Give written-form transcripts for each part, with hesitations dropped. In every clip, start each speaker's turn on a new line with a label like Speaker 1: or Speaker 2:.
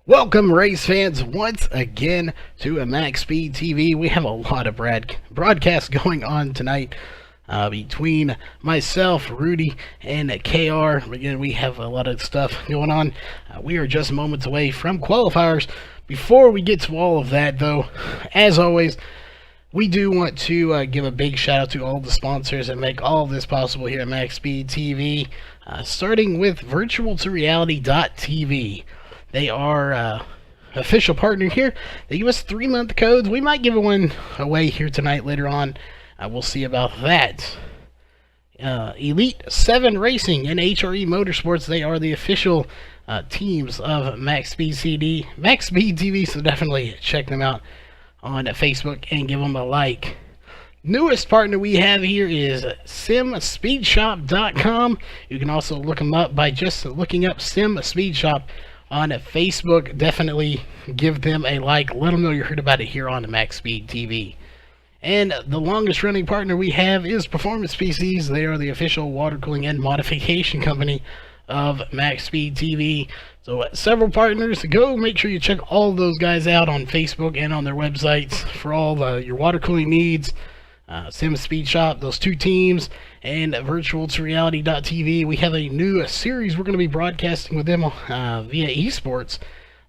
Speaker 1: Welcome, race fans, once again to a MaxSpeedTV. We have a lot of broadcasts going on tonight between myself, Rudy, and KR. Again, we have a lot of stuff going on. We are just moments away from qualifiers. Before we get to all of that, though, as always, we do want to give a big shout out to all the sponsors that make all of this possible here at MaxSpeedTV, starting with virtualtoreality.tv. They are official partner here. They give us 3-month codes. We might give one away here tonight later on. We'll see about that. Elite 7 Racing and HRE Motorsports. They are the official teams of MaxSpeedTV, so definitely check them out on Facebook and give them a like. Newest partner we have here is SimSpeedShop.com. You can also look them up by just looking up Sim Speed Shop on Facebook. Definitely give them a like. Let them know you heard about it here on the MaxSpeedTV. And the longest running partner we have is Performance PCs. They are the official water cooling and modification company of MaxSpeedTV. So several partners. Go make sure you check all of those guys out on Facebook and on their websites for all your water cooling needs. Sim Speed Shop, those two teams, and virtualtoreality.tv. We have a new series we're going to be broadcasting with them via esports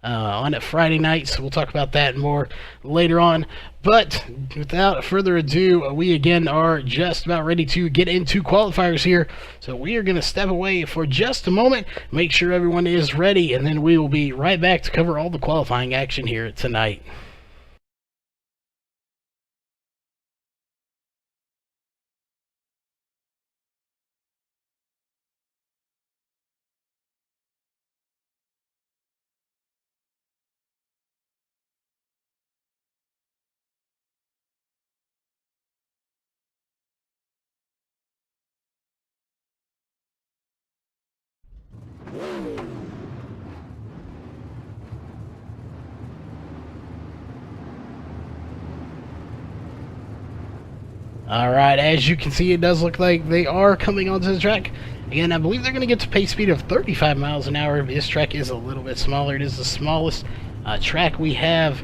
Speaker 1: on Friday nights. We'll talk about that and more later on. But without further ado, we again are just about ready to get into qualifiers here. So we are going to step away for just a moment, make sure everyone is ready, and then we will be right back to cover all the qualifying action here tonight. Alright, as you can see, it does look like they are coming onto the track. Again, I believe they're going to get to pace speed of 35 miles an hour. This track is a little bit smaller. It is the smallest track we have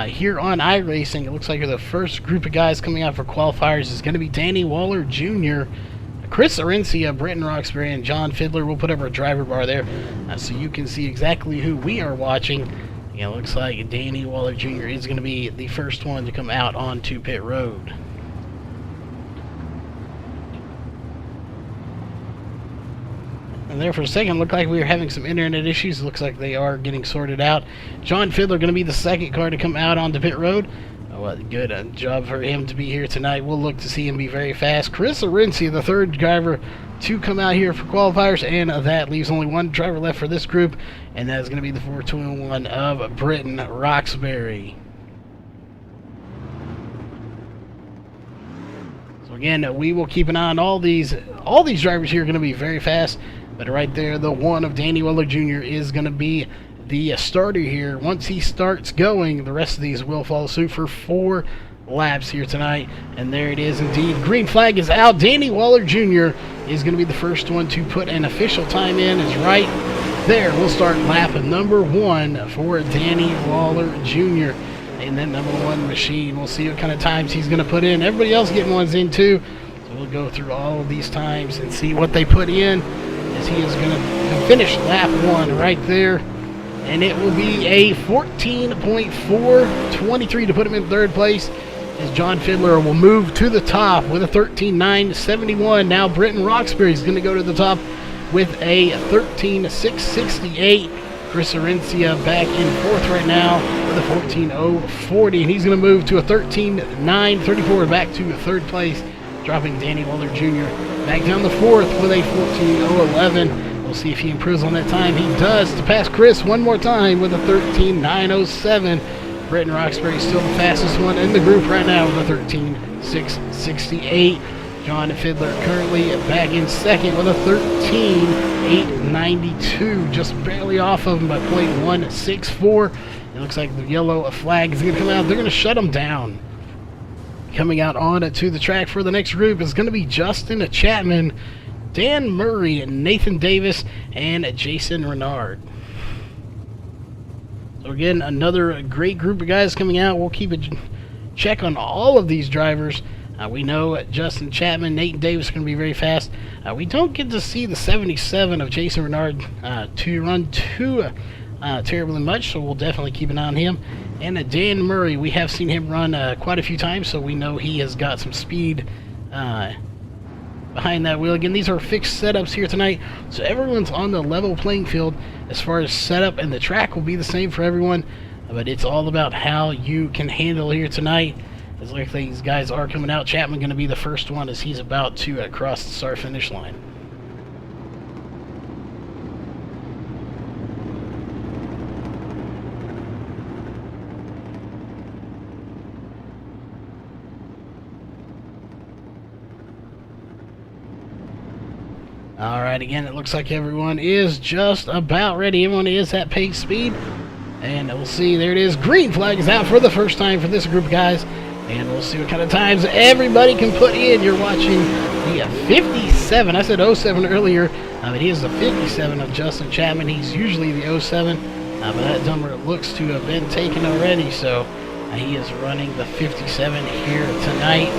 Speaker 1: here on iRacing. It looks like the first group of guys coming out for qualifiers is going to be Danny Waller Jr., Chris Arencia, Britton Roxbury, and John Fiddler. We'll put up our driver bar there so you can see exactly who we are watching. It looks like Danny Waller Jr. is going to be the first one to come out onto pit road. And there for a second, looked like we were having some internet issues. It looks like they are getting sorted out. John Fiddler going to be the second car to come out onto pit road. Well, good job for him to be here tonight. We'll look to see him be very fast. Chris Arencia, the third driver to come out here for qualifiers, and that leaves only one driver left for this group, and that is going to be the 421 of Britton Roxbury. So again, we will keep an eye on all these drivers here are going to be very fast. But right there, the one of Danny Weller Jr. is going to be the starter here. Once he starts going, the rest of these will follow suit for 4 laps here tonight. And there it is indeed. Green flag is out. Danny Waller Jr. is going to be the first one to put an official time in. Is right there. We'll start lap number 1 for Danny Waller Jr. in that number 1 machine. We'll see what kind of times he's going to put in. Everybody else getting ones in too. So we'll go through all of these times and see what they put in, as he is going to finish lap 1 right there. And it will be a 14.423 to put him in third place, as John Fiddler will move to the top with a 13.971. Now Britton Roxbury is going to go to the top with a 13.668. Chris Arencia back in fourth right now with a 14.040, and he's going to move to a 13.934 back to third place, dropping Danny Waller Jr. back down the fourth with a 14.011. We'll see if he improves on that time. He does, to pass Chris one more time with a 13.907. Britton Roxbury still the fastest one in the group right now with a 13.668. John Fiddler currently back in second with a 13.892, just barely off of him by 0.164. It looks like the yellow flag is going to come out. They're going to shut him down. Coming out on to the track for the next group is going to be Justin Chapman, Dan Murray, Nathan Davis, and Jason Renard. So again, another great group of guys coming out. We'll keep a check on all of these drivers. We know Justin Chapman, Nathan Davis are going to be very fast. We don't get to see the 77 of Jason Renard to run too terribly much, so we'll definitely keep an eye on him. And Dan Murray, we have seen him run quite a few times, so we know he has got some speed behind that wheel. Again, these are fixed setups here tonight, so everyone's on the level playing field as far as setup, and the track will be the same for everyone, but it's all about how you can handle here tonight. As like these guys are coming out. Chapman going to be the first one as he's about to cross the start finish line. Alright, again, it looks like everyone is just about ready. Everyone is at pace speed. And we'll see, there it is. Green flag is out for the first time for this group of guys. And we'll see what kind of times everybody can put in. You're watching the 57. I said 07 earlier, but he is the 57 of Justin Chapman. He's usually the 07, but that number looks to have been taken already. So he is running the 57 here tonight.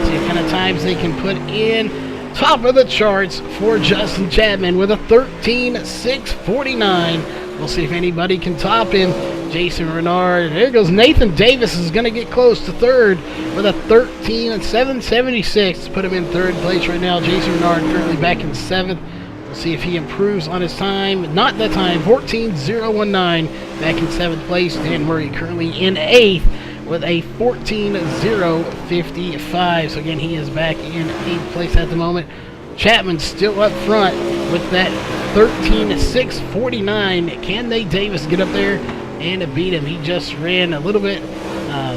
Speaker 1: See what kind of times they can put in. Top of the charts for Justin Chapman with a 13.649. We'll see if anybody can top him. Jason Renard. There goes Nathan Davis is going to get close to third with a 13.776. Put him in third place right now. Jason Renard currently back in seventh. We'll see if he improves on his time. Not that time. 14.019 back in seventh place. Dan Murray currently in eighth with a 14.055. So again, he is back in eighth place at the moment. Chapman still up front with that 13.649. Can Nate Davis get up there and beat him? He just ran a little bit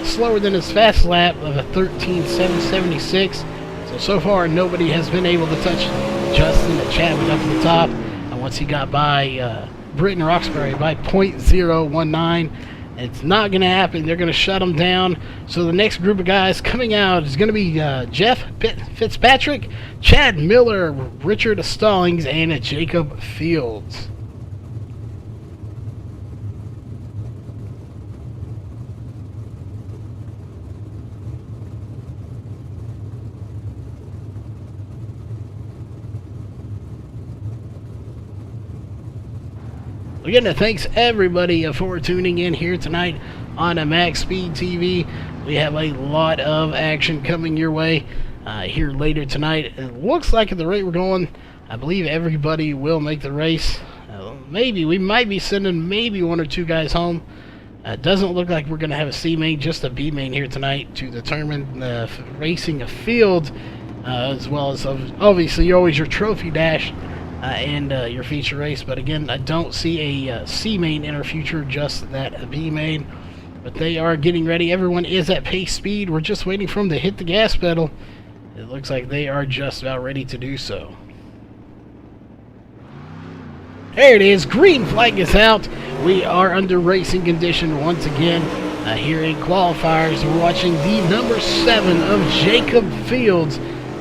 Speaker 1: slower than his fast lap of a 13.776. So far, nobody has been able to touch Justin Chapman up at the top. And once he got by Britton Roxbury by 0.019, it's not going to happen. They're going to shut him down. So the next group of guys coming out is going to be Jeff Fitzpatrick, Chad Miller, Richard Stallings, and Jacob Fields. Again, thanks everybody for tuning in here tonight on MaxSpeedTV. We have a lot of action coming your way here later tonight. It looks like at the rate we're going, I believe everybody will make the race. Maybe we might be sending maybe one or two guys home. Doesn't look like we're going to have a C main, just a B main here tonight to determine the racing of field, as well as obviously always your trophy dash. And your feature race, but again, I don't see a C main in our future, just that B main. But they are getting ready. Everyone is at pace speed. We're just waiting for them to hit the gas pedal. It looks like they are just about ready to do so. There it is. Green flag is out. We are under racing condition once again here in qualifiers. We're watching the number 7 of Jacob Fields.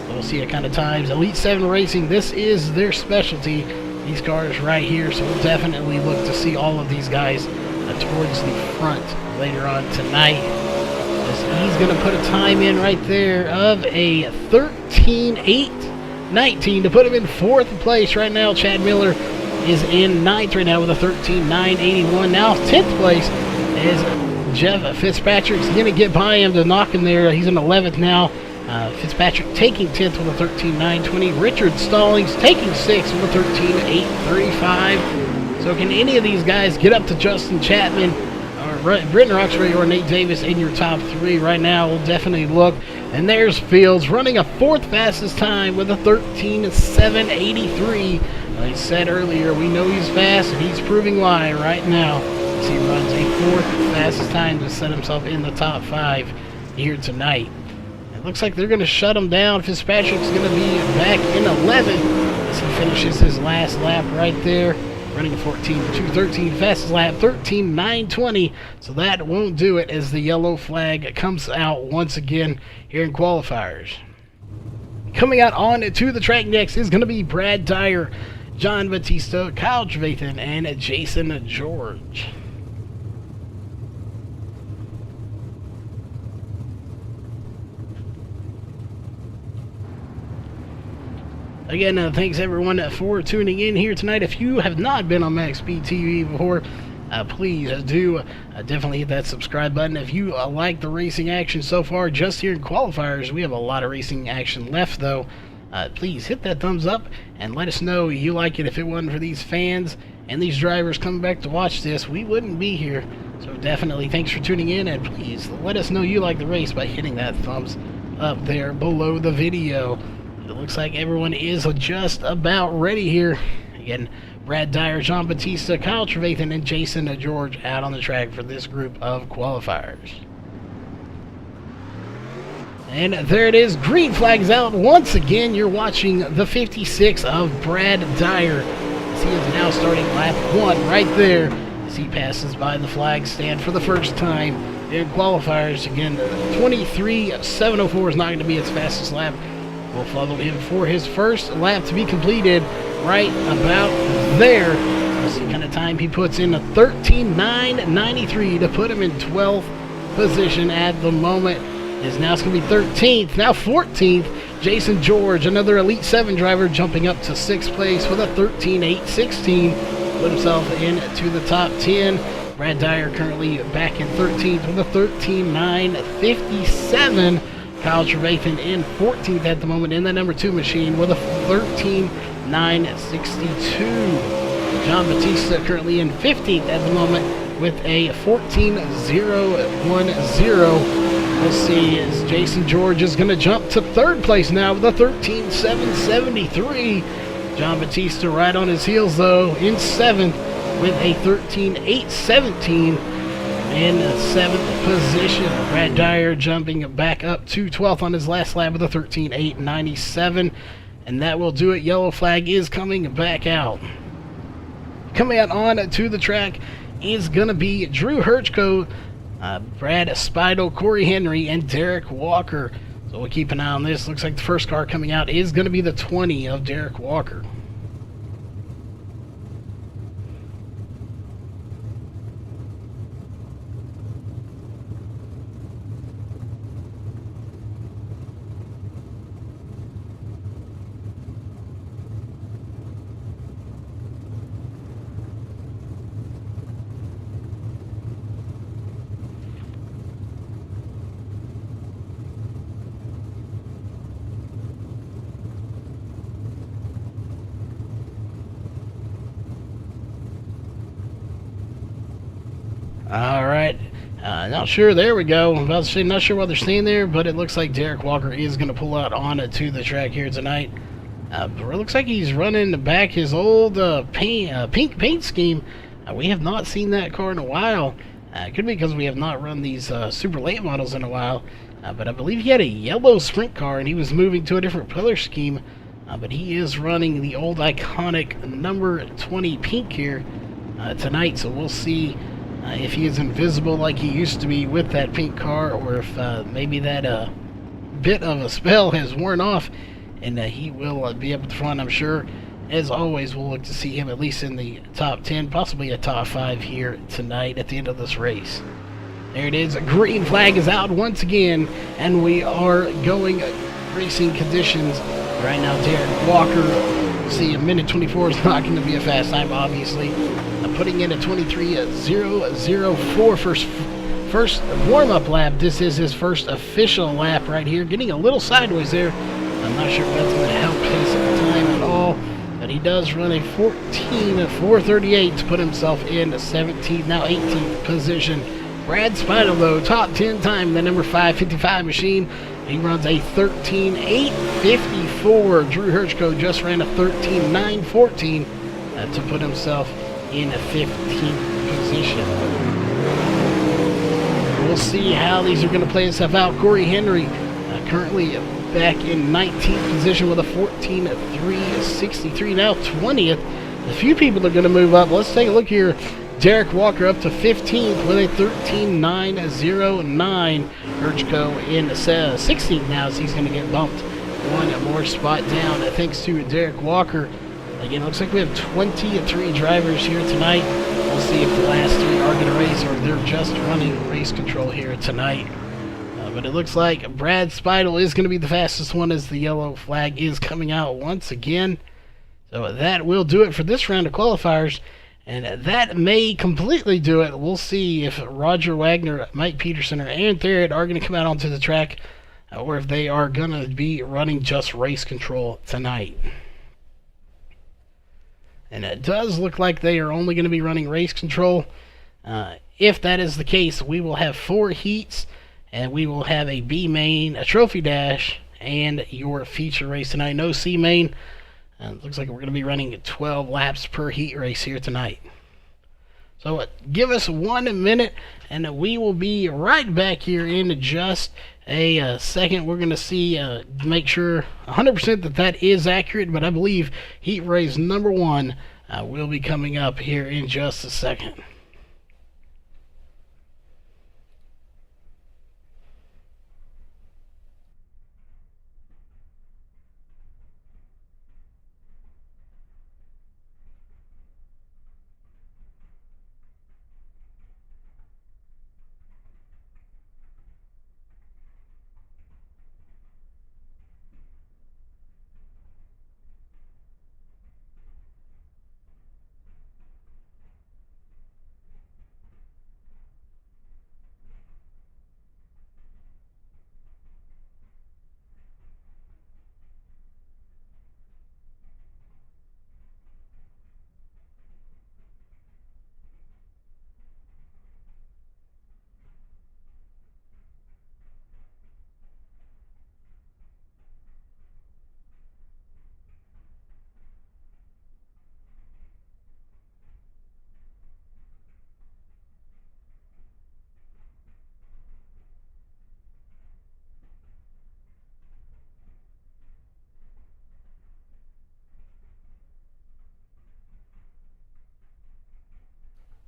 Speaker 1: We'll see what kind of times. Elite 7 Racing, this is their specialty. These cars right here, so we'll definitely look to see all of these guys towards the front later on tonight. He's going to put a time in right there of a 13.819 to put him in 4th place right now. Chad Miller is in 9th right now with a 13.981. Now 10th place is Jeff Fitzpatrick's going to get by him to knock him there. He's in 11th now. Fitzpatrick taking 10th with a 13.920. Richard Stallings taking 6th with a 13.835. So can any of these guys get up to Justin Chapman, or Britton Roxbury, or Nate Davis in your top 3 right now? We'll definitely look. And there's Fields running a 4th fastest time with a 13.783. Like I said earlier, we know he's fast, and he's proving why right now as he runs a 4th fastest time to set himself in the top 5 here tonight. Looks like they're going to shut him down. Fitzpatrick's going to be back in 11th as he finishes his last lap right there. Running a 14.213 fastest lap, 13.920. So that won't do it as the yellow flag comes out once again here in qualifiers. Coming out on to the track next is going to be Brad Dyer, John Batista, Kyle Trevathan, and Jason George. Again, thanks everyone for tuning in here tonight. If you have not been on MaxSpeedTV before, please do definitely hit that subscribe button. If you like the racing action so far, just here in qualifiers, we have a lot of racing action left though. Please hit that thumbs up and let us know you like it. If it wasn't for these fans and these drivers coming back to watch this, we wouldn't be here. So definitely thanks for tuning in, and please let us know you like the race by hitting that thumbs up there below the video. It looks like everyone is just about ready here. Again, Brad Dyer, John Batista, Kyle Trevathan, and Jason George out on the track for this group of qualifiers. And there it is, green flags out once again. You're watching the 56 of Brad Dyer. He is now starting lap 1 right there as he passes by the flag stand for the first time in qualifiers. Again, 23.704 is not going to be its fastest lap. We'll follow him for his first lap to be completed right about there. Let's see what kind of time he puts in, a 13.993 to put him in 12th position at the moment. Now it's going to be 13th, now 14th. Jason George, another Elite 7 driver, jumping up to 6th place with a 13.816. Put himself into the top 10. Brad Dyer currently back in 13th with a 13.957. Kyle Trevathan in 14th at the moment in the number 2 machine with a 13.962. John Batista currently in 15th at the moment with a 14.010. We'll see as Jason George is going to jump to 3rd place now with a 13.773. John Batista right on his heels though in 7th with a 13.817 in 7th position. Brad Dyer jumping back up to 12th on his last lap with a 13.897. And that will do it. Yellow flag is coming back out. Coming out on to the track is going to be Drew Hirschko, Brad Spidel, Corey Henry, and Derek Walker. So we'll keep an eye on this. Looks like the first car coming out is going to be the 20 of Derek Walker. Alright, not sure, there we go. I'm about to say, not sure what they're saying there, but it looks like Derek Walker is going to pull out onto the track here tonight. But it looks like he's running back his old pink paint scheme. We have not seen that car in a while. It could be because we have not run these super late models in a while. But I believe he had a yellow sprint car and he was moving to a different color scheme. But he is running the old iconic number 20 pink here tonight, so we'll see if he is invisible like he used to be with that pink car, or if maybe that bit of a spell has worn off and he will be up at the front. I'm sure, as always, we'll look to see him at least in the top 10, possibly a top 5 here tonight at the end of this race. There it is, a green flag is out once again, and we are going racing conditions right now. Derek Walker, see, a minute 24 is not going to be a fast time, obviously. Putting in a 23.004 first warm-up lap. This is his first official lap right here. Getting a little sideways there. I'm not sure if that's going to help his time at all, but he does run a 14.438 to put himself in 17th, now 18th position. Brad Spidel, though, top 10 time in the number 555 machine. He runs a 13.854. Drew Hirschko just ran a 13.914 to put himself in a 15th position. We'll see how these are going to play itself out. Corey Henry currently back in 19th position with a 14.363, now 20th. A few people are going to move up. Let's take a look here. Derek Walker up to 15th with a 13.909. Hirschko in 16th now, as he's going to get bumped one more spot down thanks to Derek Walker. Again, looks like we have 23 drivers here tonight. We'll see if the last 3 are going to race or they're just running race control here tonight. But it looks like Brad Speidel is going to be the fastest one as the yellow flag is coming out once again. So that will do it for this round of qualifiers. And that may completely do it. We'll see if Roger Wagner, Mike Peterson, or Aaron Theriot are going to come out onto the track, or if they are going to be running just race control tonight. And it does look like they are only going to be running race control. If that is the case, we will have 4 heats, and we will have a B main, a trophy dash, and your feature race tonight. No C main. Looks like we're going to be running 12 laps per heat race here tonight. So give us 1 minute, and we will be right back here in just a second. We're going to see, make sure 100% that that is accurate, but I believe heat race number 1 will be coming up here in just a second.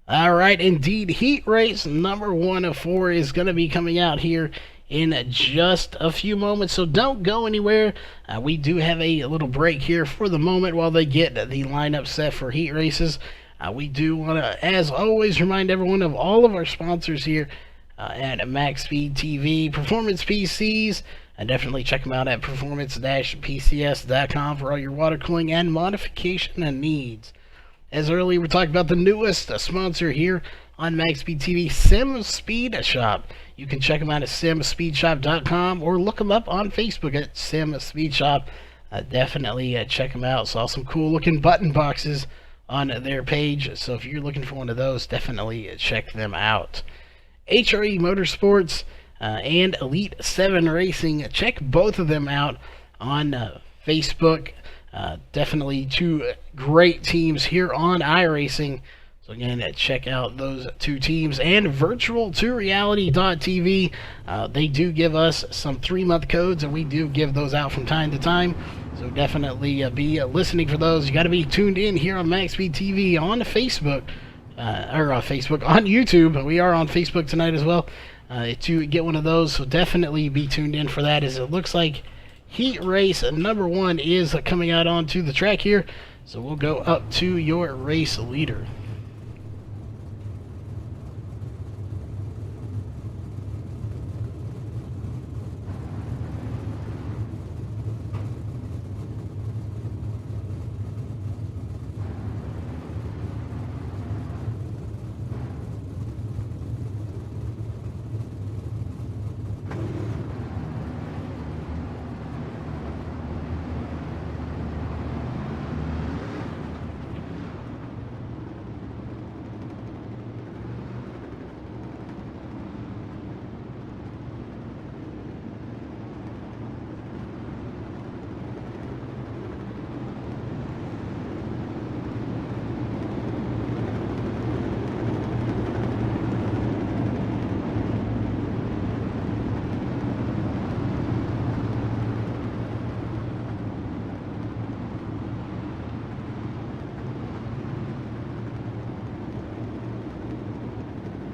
Speaker 1: Alright, indeed, heat race number 1 of 4 is going to be coming out here in just a few moments, so don't go anywhere. We do have a little break here for the moment while they get the lineup set for heat races. We do want to, as always, remind everyone of all of our sponsors here at MaxSpeedTV, Performance PCs. Definitely check them out at performance-pcs.com for all your water cooling and modification needs. As earlier, we talked about the newest sponsor here on MaxSpeedTV, SimSpeed Shop. You can check them out at simspeedshop.com or look them up on Facebook at SimSpeedShop. Definitely check them out. Saw some cool looking button boxes on their page, so if you're looking for one of those, definitely check them out. HRE Motorsports and Elite 7 Racing, check both of them out on Facebook. Definitely 2 great teams here on iRacing. So again, check out those 2 teams. And virtual2reality.tv, they do give us some 3-month codes, and we do give those out from time to time. So definitely be listening for those. You got to be tuned in here on MaxSpeedTV on Facebook, on YouTube. We are on Facebook tonight as well to get one of those. So definitely be tuned in for that, as it looks like heat race number 1 is coming out onto the track here. So we'll go up to your race leader.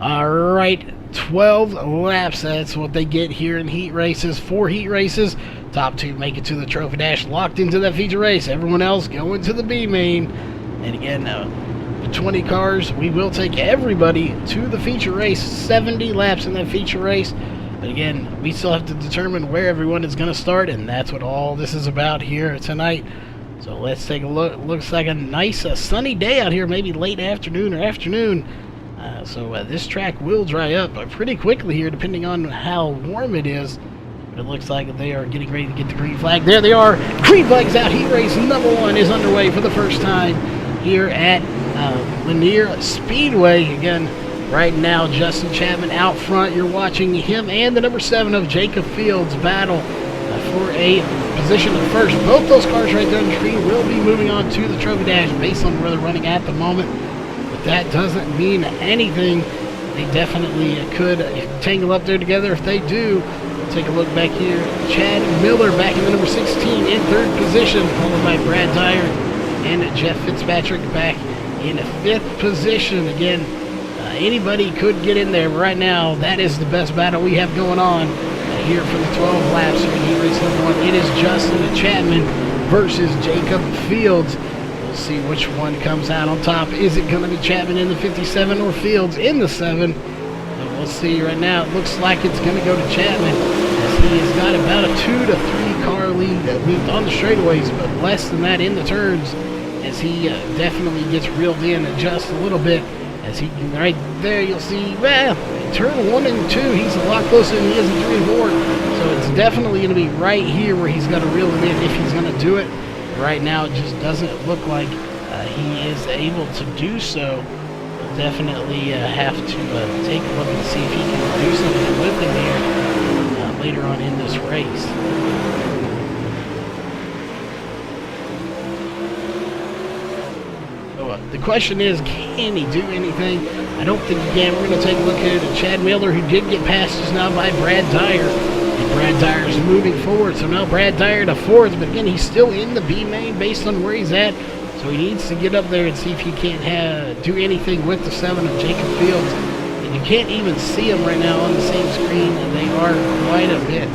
Speaker 1: Alright, 12 laps, that's what they get here in heat races. 4 heat races, top 2 make it to the trophy dash, locked into that feature race. Everyone else going to the B main. And again, 20 cars, we will take everybody to the feature race. 70 laps in that feature race. But again, we still have to determine where everyone is going to start, and that's what all this is about here tonight. So let's take a look. Looks like a nice sunny day out here, maybe late afternoon or afternoon. So this track will dry up pretty quickly here, depending on how warm it is. But it looks like they are getting ready to get the green flag. There they are. Green flag's out. Heat race number 1 is underway for the first time here at Lanier Speedway. Again, right now, Justin Chapman out front. You're watching him and the number 7 of Jacob Fields battle for a position of first. Both those cars right there on the screen will be moving on to the Trophy Dash based on where they're running at the moment. But that doesn't mean anything. They definitely could tangle up there together. If they do, take a look back here. Chad Miller back in the number 16 in 3rd position, followed by Brad Dyer and Jeff Fitzpatrick back in 5th position. Again, anybody could get in there, but right now that is the best battle we have going on here for the 12 laps of heat race number 1. It is Justin Chapman versus Jacob Fields. We'll see which one comes out on top. Is it going to be Chapman in the 57 or Fields in the 7? So we'll see right now. It looks like it's going to go to Chapman, as he has got about a 2 to 3 car lead on the straightaways, but less than that in the turns, as he definitely gets reeled in just a little bit. As he can, right there, you'll see, well, turn 1 and 2, he's a lot closer than he is in 3 and 4. So it's definitely going to be right here where he's got to reel it in if he's going to do it. Right now, it just doesn't look like he is able to do so. We'll definitely have to take a look and see if he can do something with him here later on in this race. The question is, can he do anything? I don't think he can. We're going to take a look at Chad Miller, who did get passed just now by Brad Dyer. And Brad Dyer is moving forward. So now Brad Dyer to 4th. But again, he's still in the B main based on where he's at. So he needs to get up there and see if he can't do anything with the 7 of Jacob Fields. And you can't even see them right now on the same screen. And they are quite a bit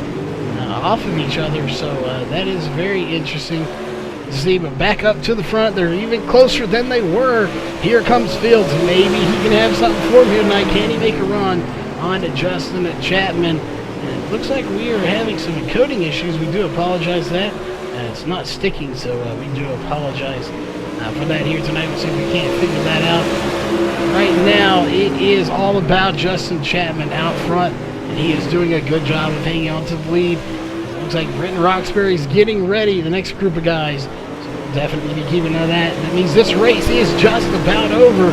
Speaker 1: off of each other. So that is very interesting. See, but back up to the front, they're even closer than they were. Here comes Fields. Maybe he can have something for him here tonight. Can he make a run on to Justin Chapman? And it looks like we are having some encoding issues. We do apologize for that. It's not sticking, so we do apologize for that here tonight. We'll see if we can't figure that out. Right now, it is all about Justin Chapman out front, and he is doing a good job of hanging on to the lead. Looks like Britton Roxbury's getting ready, the next group of guys. So we'll definitely be keeping an eye on that. That means this race is just about over.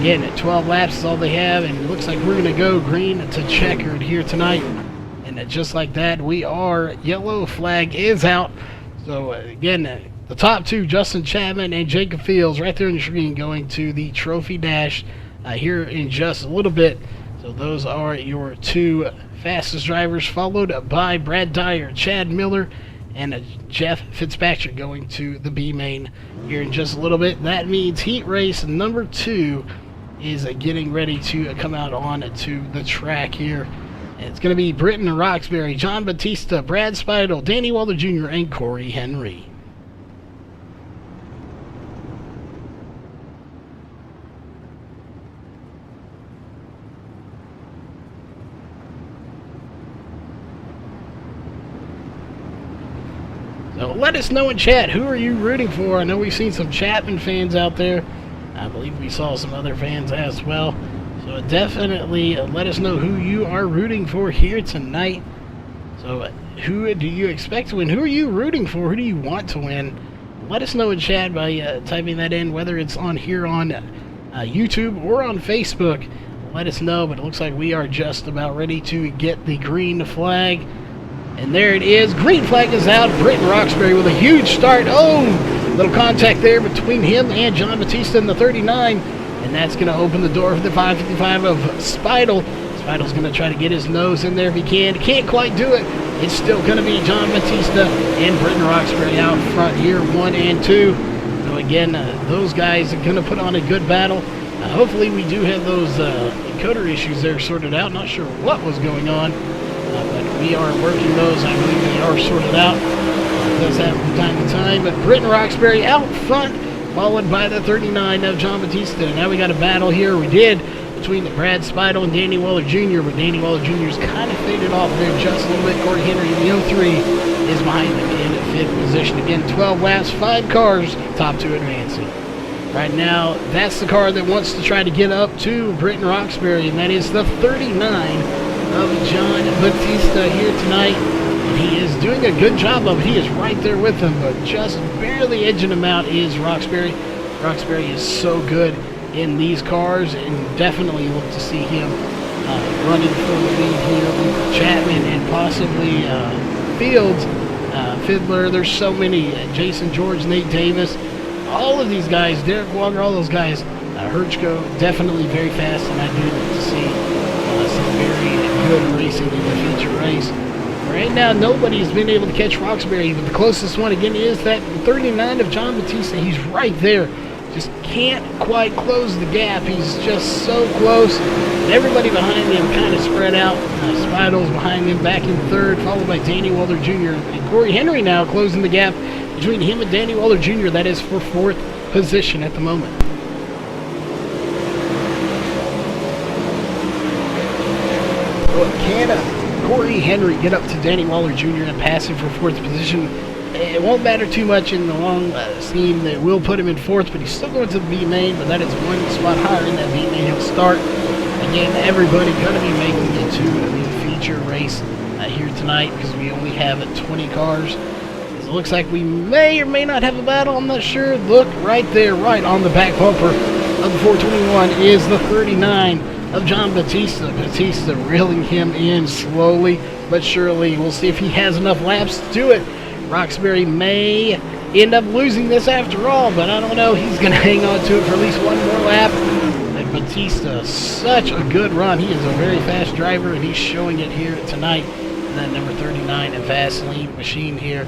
Speaker 1: Again, at 12 laps is all they have, and it looks like we're going to go green to checkered here tonight. And just like that, we are. Yellow flag is out. So again, the top 2, Justin Chapman and Jacob Fields, right there on the screen, going to the Trophy Dash here in just a little bit. So those are your 2 fastest drivers, followed by Brad Dyer, Chad Miller, and Jeff Fitzpatrick going to the B main here in just a little bit. That means heat race number 2 is getting ready to come out on to the track here. And it's going to be Britton Roxbury, John Batista, Brad Speidel, Danny Waller Jr., and Corey Henry. So let us know in chat, who are you rooting for? I know we've seen some Chapman fans out there. I believe we saw some other fans as well. So definitely let us know who you are rooting for here tonight. So who do you expect to win? Who are you rooting for? Who do you want to win? Let us know in chat by typing that in, whether it's on here on YouTube or on Facebook. Let us know, but it looks like we are just about ready to get the green flag. And there it is. Green flag is out. Britton Roxbury with a huge start. Oh, little contact there between him and John Batista in the 39. And that's going to open the door for the 555 of Speidel. Speidel's going to try to get his nose in there if he can. Can't quite do it. It's still going to be John Batista and Britton Roxbury out front here, 1 and 2. So again, those guys are going to put on a good battle. Hopefully we do have those encoder issues there sorted out. Not sure what was going on. But we are working those. I believe they are sorted out. It does happen from time to time. But Britton Roxbury out front, followed by the 39 of John Batista. Now we got a battle here. We did between Brad Speidel and Danny Weller Jr., but Danny Weller Jr. is kind of faded off there just a little bit. Corey Henry in the 03 is behind him in 5th position. Again, 12 laps, 5 cars, top 2 advancing. Right now, that's the car that wants to try to get up to Britton Roxbury, and that is the 39 of John Batista here tonight. And he is doing a good job of it. He is right there with him, but just barely edging him out is Roxbury. Roxbury is so good in these cars, and definitely look to see him running for the lead here with Chapman and possibly Fields, Fiddler. There's so many. Jason George, Nate Davis, all of these guys, Derek Walker, all those guys. Herchko, definitely very fast, and I do look to see some very good racing in the feature race. Right now, nobody has been able to catch Roxbury, but the closest one again is that 39 of John Batista. He's right there. Just can't quite close the gap. He's just so close. And everybody behind him kind of spread out. Speidel's behind him back in 3rd, followed by Danny Weller Jr. And Corey Henry now closing the gap between him and Danny Weller Jr. That is for 4th position at the moment. Can Corey Henry get up to Danny Weller Jr. and pass him for 4th position? It won't matter too much in the long scheme. That will put him in 4th, but he's still going to the B main, but that is 1 spot higher in that B main. He'll start. Again, everybody going to be making it to the feature race here tonight because we only have 20 cars. It looks like we may or may not have a battle. I'm not sure. Look right there, right on the back bumper of the 421 is the 39 of John Batista. Batista reeling him in slowly but surely. We'll see if he has enough laps to do it. Roxbury may end up losing this after all, but I don't know. He's going to hang on to it for at least one more lap. And Batista, such a good run. He is a very fast driver, and he's showing it here tonight. And that number 39 and Vaseline machine here.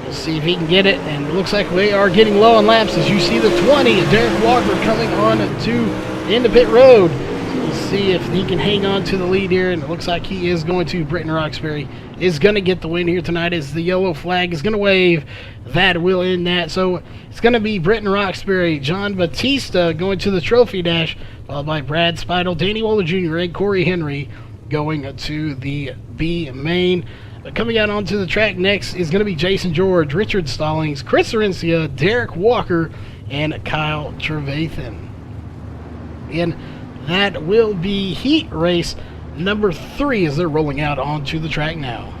Speaker 1: We'll see if he can get it, and it looks like we are getting low on laps as you see the 20. Derek Walker coming on to into pit road. We'll see if he can hang on to the lead here, and it looks like he is going to. Britton Roxbury is going to get the win here tonight as the yellow flag is going to wave. That will end that. So it's going to be Britton Roxbury, John Batista going to the trophy dash, followed by Brad Speidel, Danny Weller Jr., and Corey Henry going to the B main. But coming out onto the track next is going to be Jason George, Richard Stallings, Chris Arencia, Derek Walker, and Kyle Trevathan. And that will be heat race number 3 as they're rolling out onto the track now.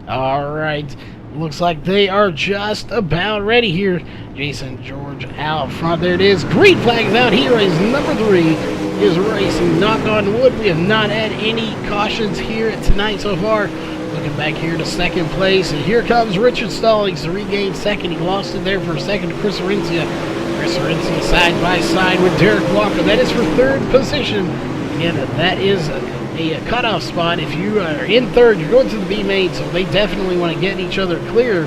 Speaker 1: All right, looks like they are just about ready here. Jason George out front. There it is. Green flag is out here as number 3 is racing. Knock on wood, we have not had any cautions here tonight so far. Looking back here to 2nd place, and here comes Richard Stallings to regain 2nd. He lost it there for a second to Chris Arencia. Chris Arencia side by side with Derek Walker. That is for 3rd position. Again, that is a cutoff spot. If you are in 3rd, you're going to the B main, so they definitely want to get each other clear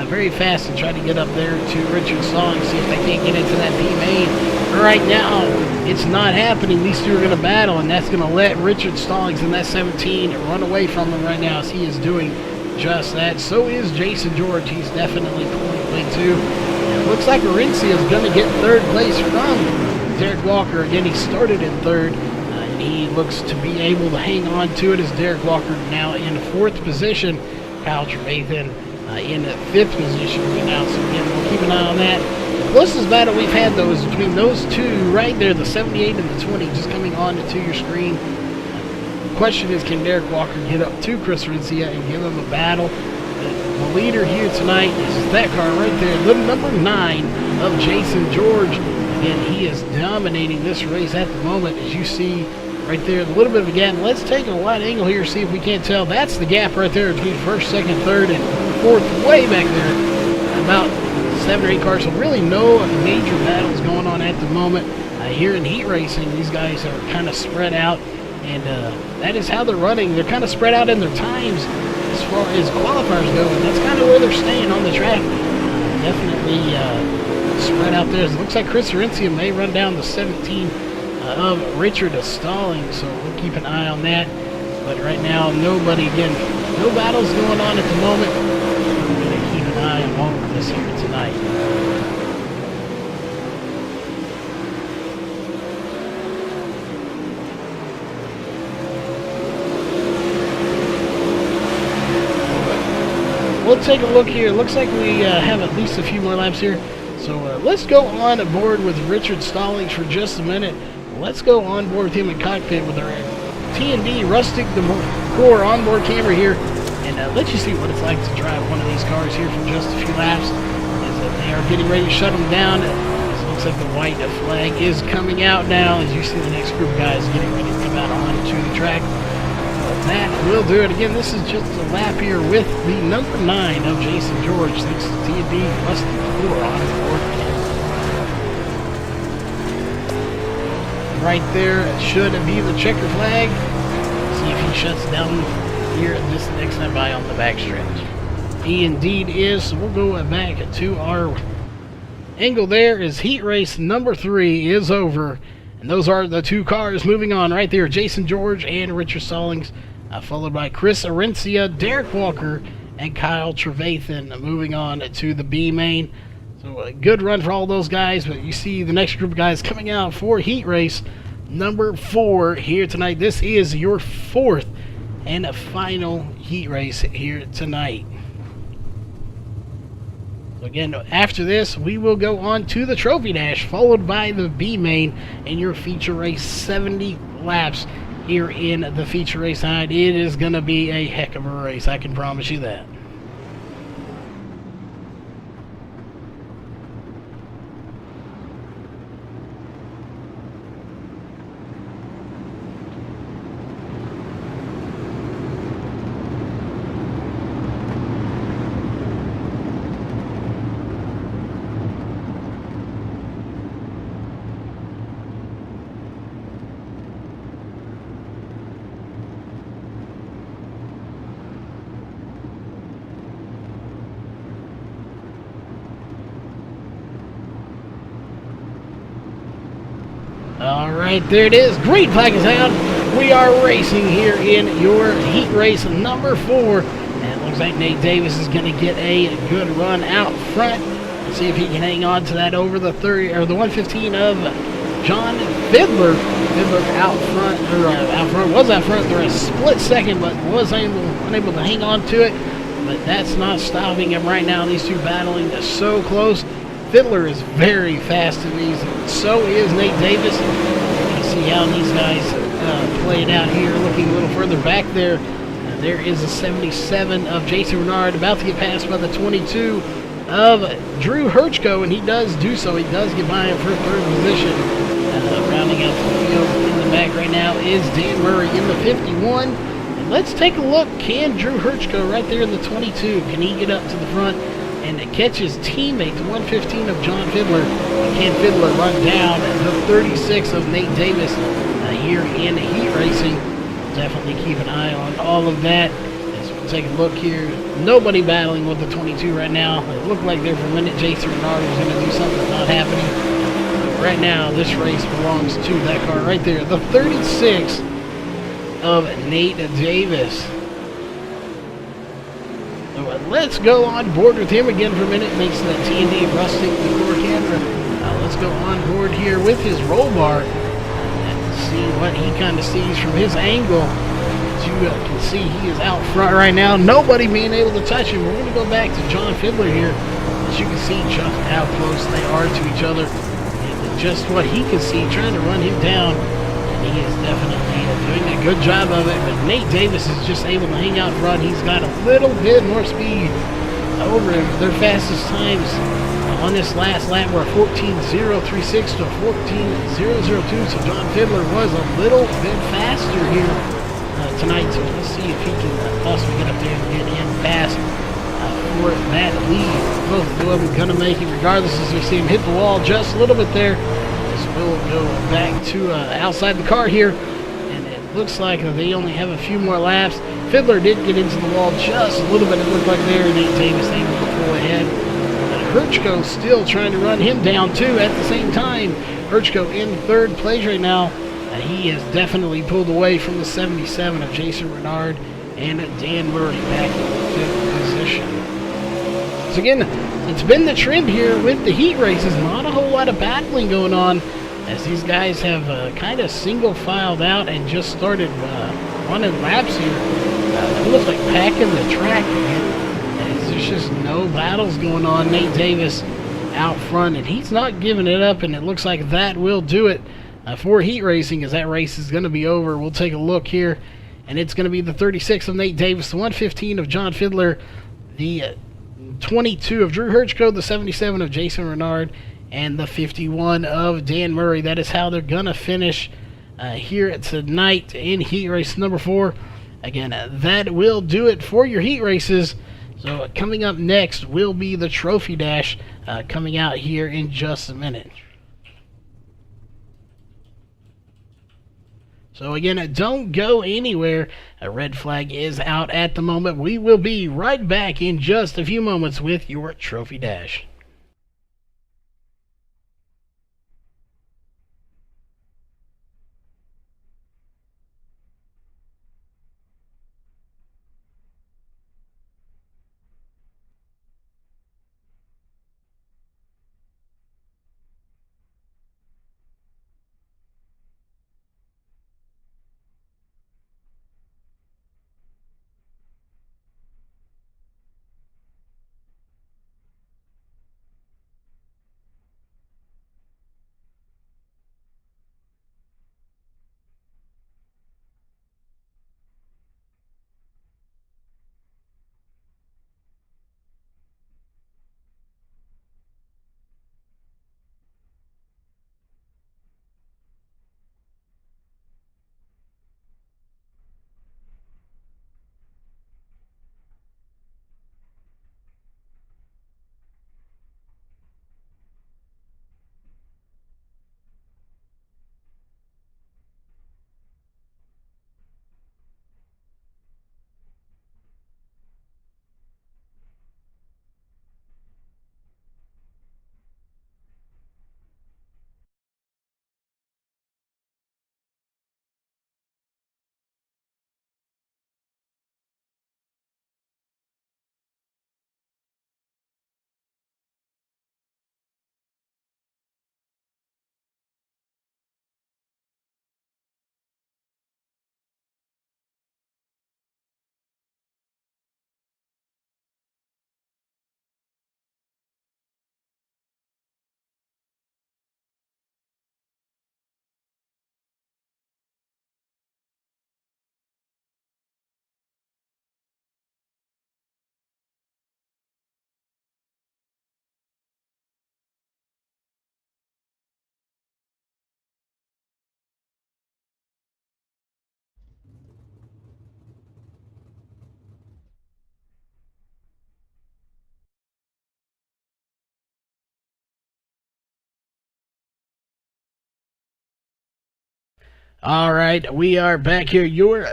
Speaker 1: very fast and try to get up there to Richard Stallings, see if they can't get into that B main. But right now, it's not happening. These two are going to battle, and that's going to let Richard Stallings in that 17 run away from him right now as he is doing just that. So is Jason George. He's definitely pulling away too. And it looks like Arencia is going to get 3rd place from Derek Walker. Again, he started in 3rd. He looks to be able to hang on to it as Derek Walker now in 4th position. Kyle Trevathan in 5th position right now. So again, we'll keep an eye on that. The closest battle we've had, though, is between those two right there, the 78 and the 20, just coming on to your screen. The question is, can Derek Walker get up to Chris Arencia and give him a battle? The leader here tonight is that car right there, the number 9 of Jason George. Again, he is dominating this race at the moment. As you see, right there, a little bit of a gap. Let's take a wide angle here, see if we can't tell. That's the gap right there between first, second, third, and fourth, way back there. About 7 or 8 cars, so really no major battles going on at the moment. Here in heat racing, these guys are kind of spread out, and that is how they're running. They're kind of spread out in their times as far as qualifiers go, and that's kind of where they're staying on the track. Definitely spread out there. It looks like Chris Arencia may run down the 17 of Richard Stallings, so we'll keep an eye on that. But right now, nobody, again, no battles going on at the moment. We're going to keep an eye on all of this here tonight. We'll take a look here. Looks like we have at least a few more laps here. So let's go on board with Richard Stallings for just a minute. Let's go on board with him in cockpit with our T&D Rustic Core onboard camera here, and let you see what it's like to drive one of these cars here for just a few laps. As they are getting ready to shut them down. It looks like the white flag is coming out now as you see the next group of guys getting ready to come out onto the track. That will do it. Again, this is just a lap here with the number 9 of Jason George. Thanks to T&D Rustic Core on board. Right there should be the checker flag. See if he shuts down here this next time by on the backstretch. He indeed is. So we'll go back to our angle there as heat race number 3 is over. And those are the 2 cars moving on right there. Jason George and Richard Stallings, followed by Chris Arencia, Derek Walker, and Kyle Trevathan moving on to the B main. So a good run for all those guys, but you see the next group of guys coming out for heat race number 4 here tonight. This is your 4th and final heat race here tonight. So again, after this, we will go on to the Trophy Dash, followed by the B main in your feature race, 70 laps here in the feature race side. It is going to be a heck of a race, I can promise you that. Alright, there it is. Green flag is out. We are racing here in your heat race number 4. And it looks like Nate Davis is going to get a good run out front. Let's see if he can hang on to that over the 30 or the 115 of John Fiddler. Fiddler was out front for a split second, but was unable to hang on to it. But that's not stopping him right now. These two battling so close. Fiddler is very fast in these. So is Nate Davis. You see how these guys play it out here. Looking a little further back there. There is a 77 of Jason Renard about to get passed by the 22 of Drew Hirchko, and he does do so. He does get by him for 3rd position. Rounding out the field in the back right now is Dan Murray in the 51. And let's take a look. Can Drew Hirchko right there in the 22, can he get up to the front and catch his teammate, the 115 of John Fiddler? Can Fiddler run down the 36 of Nate Davis here in heat racing? Definitely keep an eye on all of that. As we'll take a look here, nobody battling with the 22 right now. It looked like there for a minute Jason Renard was going to do something, not happening. Right now, this race belongs to that car right there, the 36 of Nate Davis. So let's go on board with him again for a minute. Makes that T&D Rustic Core camera. Let's go on board here with his roll bar and see what he kind of sees from his angle. As you can see, he is out front right now. Nobody being able to touch him. We're going to go back to John Fiddler here. As you can see just how close they are to each other. Just what he can see, trying to run him down, and he is definitely doing a good job of it. But Nate Davis is just able to hang out front. He's got a little bit more speed over him. Their fastest times on this last lap, we're 14.036 to 14.002, so John Fiddler was a little bit faster here tonight, so let's see if he can possibly get up there and get in fast for that lead. Both of them going to make it regardless, as we see him hit the wall just a little bit there. So we'll go back to outside the car here, and it looks like they only have a few more laps. Fiddler did get into the wall just a little bit, it looked like there, and Nate Davis able to pull ahead. Herchko still trying to run him down too at the same time. Herchko in third place right now. He has definitely pulled away from the 77 of Jason Renard and Dan Murray back in fifth position. So again, it's been the trend here with the heat races. Not a whole lot of battling going on, as these guys have kind of single filed out and just started running laps here. It looks like packing the track again. There's just no battles going on. Nate Davis out front, and he's not giving it up, and it looks like that will do it for heat racing, as that race is going to be over. We'll take a look here, and it's going to be the 36 of Nate Davis, the 115 of John Fiddler, the 22 of Drew Herchko, the 77 of Jason Renard, and the 51 of Dan Murray. That is how they're going to finish here tonight in heat race number 4. Again, that will do it for your heat races. So coming up next will be the Trophy Dash coming out here in just a minute. So again, don't go anywhere. A red flag is out at the moment. We will be right back in just a few moments with your Trophy Dash. All right, we are back here. Your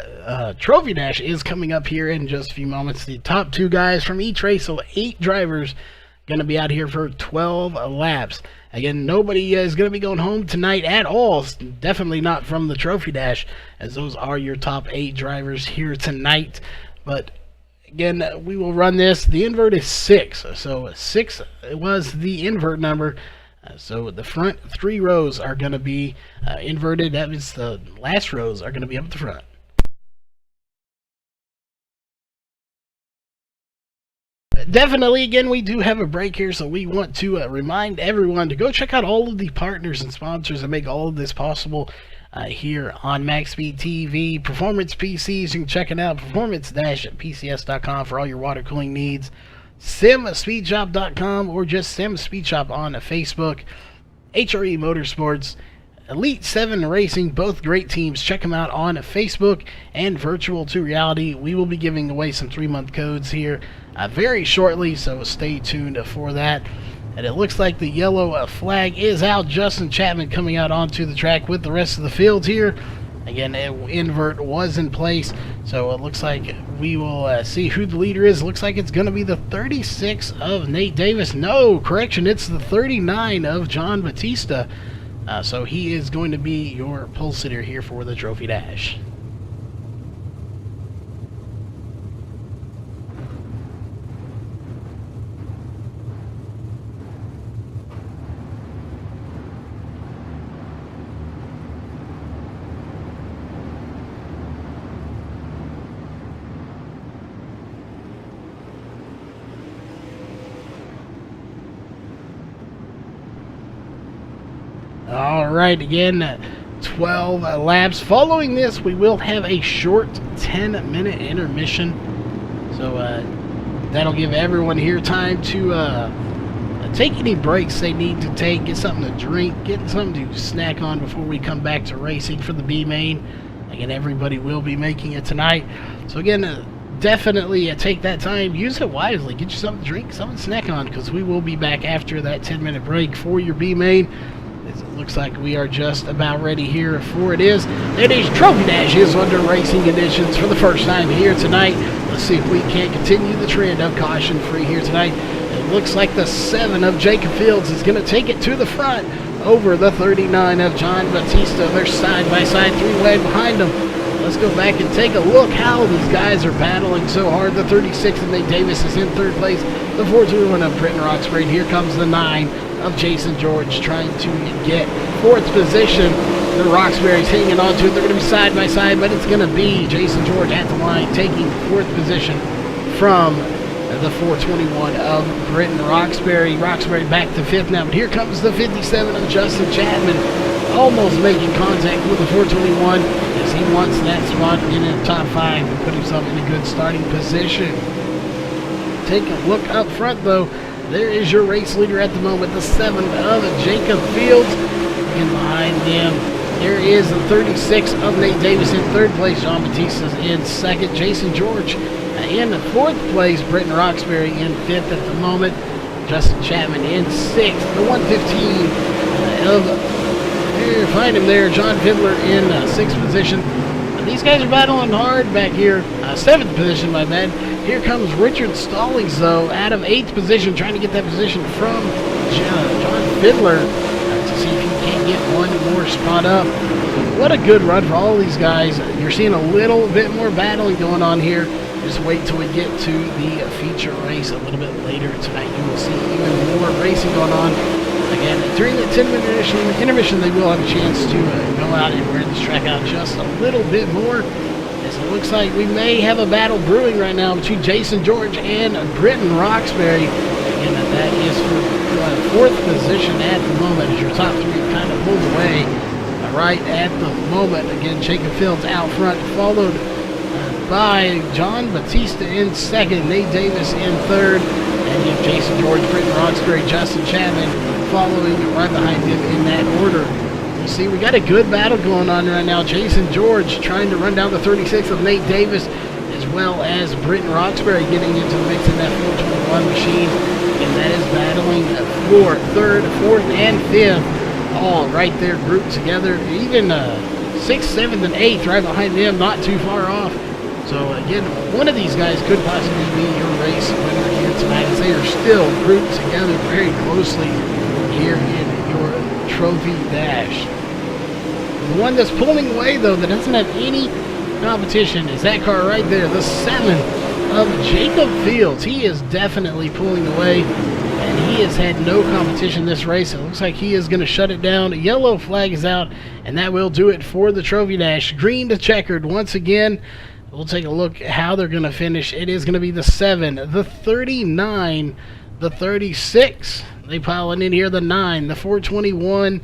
Speaker 1: Trophy Dash is coming up here in just a few moments. The top 2 guys from each race, so 8 drivers, going to be out here for 12 laps. Again, nobody is going to be going home tonight at all. Definitely not from the Trophy Dash, as those are your top 8 drivers here tonight. But again, we will run this. The invert is 6, so 6 was the invert number. So the front 3 rows are going to be inverted. That means the last rows are going to be up at the front. Definitely, again, we do have a break here, so we want to remind everyone to go check out all of the partners and sponsors that make all of this possible here on MaxSpeedTV. Performance PCs, you can check it out, performance-pcs.com for all your water cooling needs. simspeedshop.com or just Sim Speed Shop on Facebook. HRE Motorsports, Elite 7 Racing, both great teams. Check them out on Facebook and Virtual to Reality. We will be giving away some 3-month codes here very shortly, so stay tuned for that. And it looks like the yellow flag is out. Justin Chapman coming out onto the track with the rest of the field here. Again, invert was in place, so it looks like we will see who the leader is. Looks like it's going to be the 36 of Nate Davis. No, correction, it's the 39 of John Batista. So he is going to be your pole sitter here for the Trophy Dash. Alright, again, 12 laps. Following this, we will have a short 10-minute intermission. So that'll give everyone here time to take any breaks they need to take, get something to drink, get something to snack on before we come back to racing for the B main. Again, everybody will be making it tonight. So again, definitely take that time, use it wisely, get you something to drink, something to snack on, because we will be back after that 10-minute break for your B main. It looks like we are just about ready here for it is. Today's Trophy Dash is under racing conditions for the first time here tonight. Let's see if we can't continue the trend of caution-free here tonight. It looks like the 7 of Jacob Fields is going to take it to the front over the 39 of John Batista. They're side-by-side, 3 behind them. Let's go back and take a look how these guys are battling so hard. The 36 of Nate Davis is in 3rd place. The 421 of Britton Roxbury. Here comes the 9 of Jason George trying to get 4th position. The Roxbury's hanging on to it. They're going to be side by side, but it's going to be Jason George at the line taking 4th position from the 421 of Britton Roxbury. Roxbury back to 5th now, but here comes the 57 of Justin Chapman, almost making contact with the 421 as he wants that spot in the top 5 and put himself in a good starting position. Take a look up front though. There is your race leader at the moment, the 7 of Jacob Fields. And behind them, there is the 36 of Nate Davis in 3rd place. John Batista's in 2nd. Jason George in 4th place. Britton Roxbury in 5th at the moment. Justin Chapman in 6th. The 115 of, find him there, John Fiddler in 6th position. These guys are battling hard back here. 7th position, my bad. Here comes Richard Stallings, though, out of 8th position, trying to get that position from John Fiddler to see if he can't get one more spot up. What a good run for all these guys. You're seeing a little bit more battling going on here. Just wait till we get to the feature race a little bit later tonight. You will see even more racing going on. Again, during the 10-minute intermission, they will have a chance to go out and wear this track out just a little bit more. As it looks like we may have a battle brewing right now between Jason George and Britton Roxbury. Again, that is for 4th position at the moment as your top 3 kind of pulled away right at the moment. Again, Jacob Fields out front, followed by John Batista in 2nd, Nate Davis in 3rd, and you have Jason George, Britton Roxbury, Justin Chapman following right behind him in that order. You see, we got a good battle going on right now. Jason George trying to run down the 36 of Nate Davis, as well as Britton Roxbury getting into the mix in that 421 machine. And that is battling for 3rd, 4th, and 5th, all right there grouped together. Even 6th, 7th, and 8th right behind them, not too far off. So again, one of these guys could possibly be your race winner here tonight, as they are still grouped together very closely here in your Trophy Dash. The one that's pulling away, though, that doesn't have any competition is that car right there, the 7 of Jacob Fields. He is definitely pulling away, and he has had no competition this race. It looks like he is going to shut it down. A yellow flag is out, and that will do it for the Trophy Dash. Green to checkered once again. We'll take a look at how they're going to finish. It is going to be the 7, the 39, the 36. They piling in here, the 9, the 421,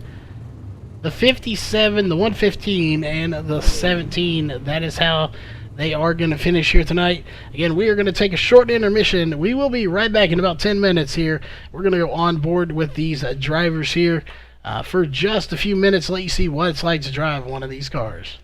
Speaker 1: the 57, the 115, and the 17. That is how They are going to finish here tonight. Again, we are going to take a short intermission. We will be right back in about 10 minutes here. We're going to go on board with these drivers here for just a few minutes, let you see what it's like to drive one of these cars.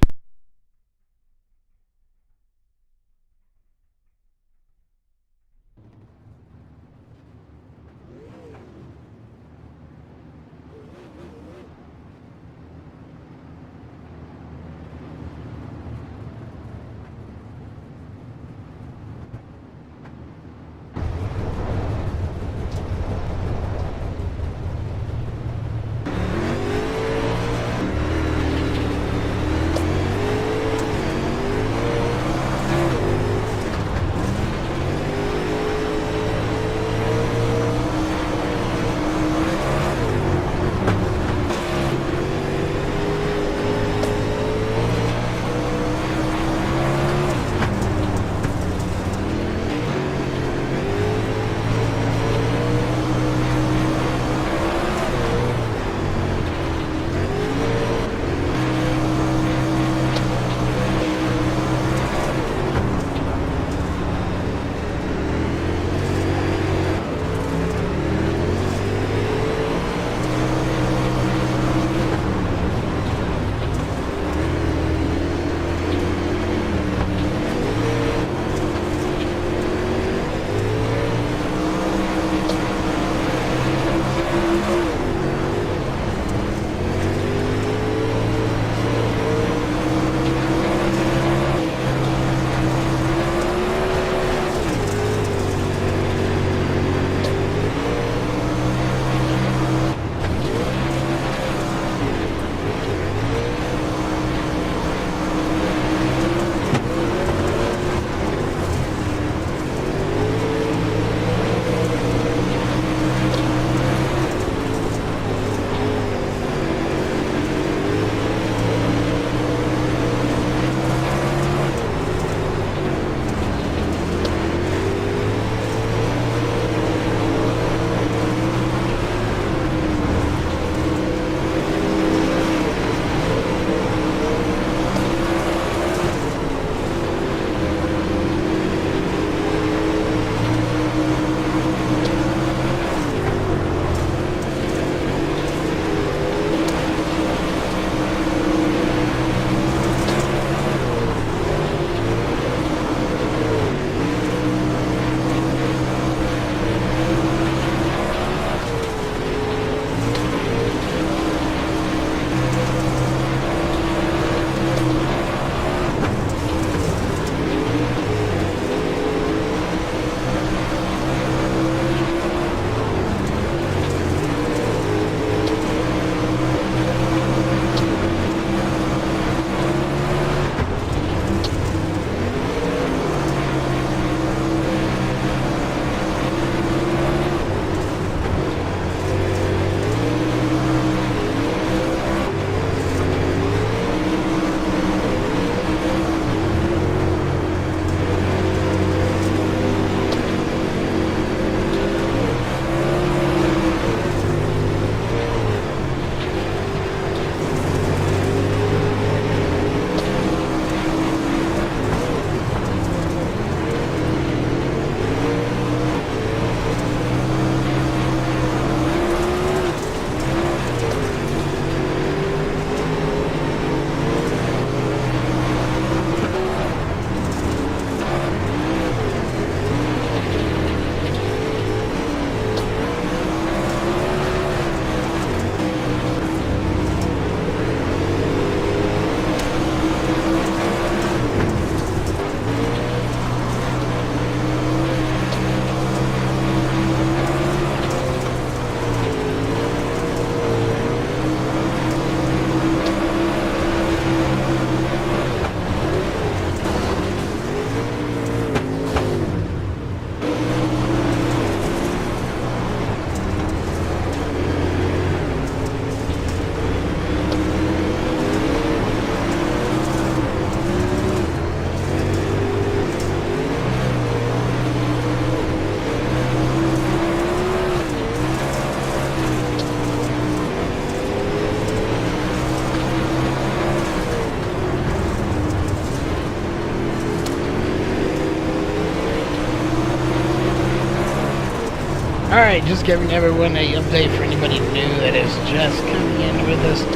Speaker 1: Alright, just giving everyone a update for anybody new that is just coming in with us.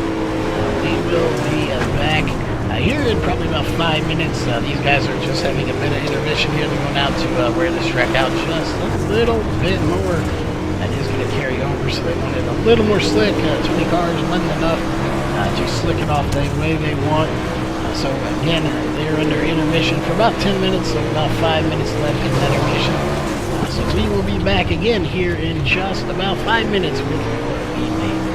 Speaker 1: We will be back here in probably about 5 minutes. These guys are just having a bit of intermission here. They're going out to wear this track out just a little bit more. That is going to carry over, so they want it a little more slick. 20 cars wasn't enough to slick it off the way they want. So again, they're under intermission for about 10 minutes, so about 5 minutes left in that intermission. So we will be back again here in just about 5 minutes with your B-Main.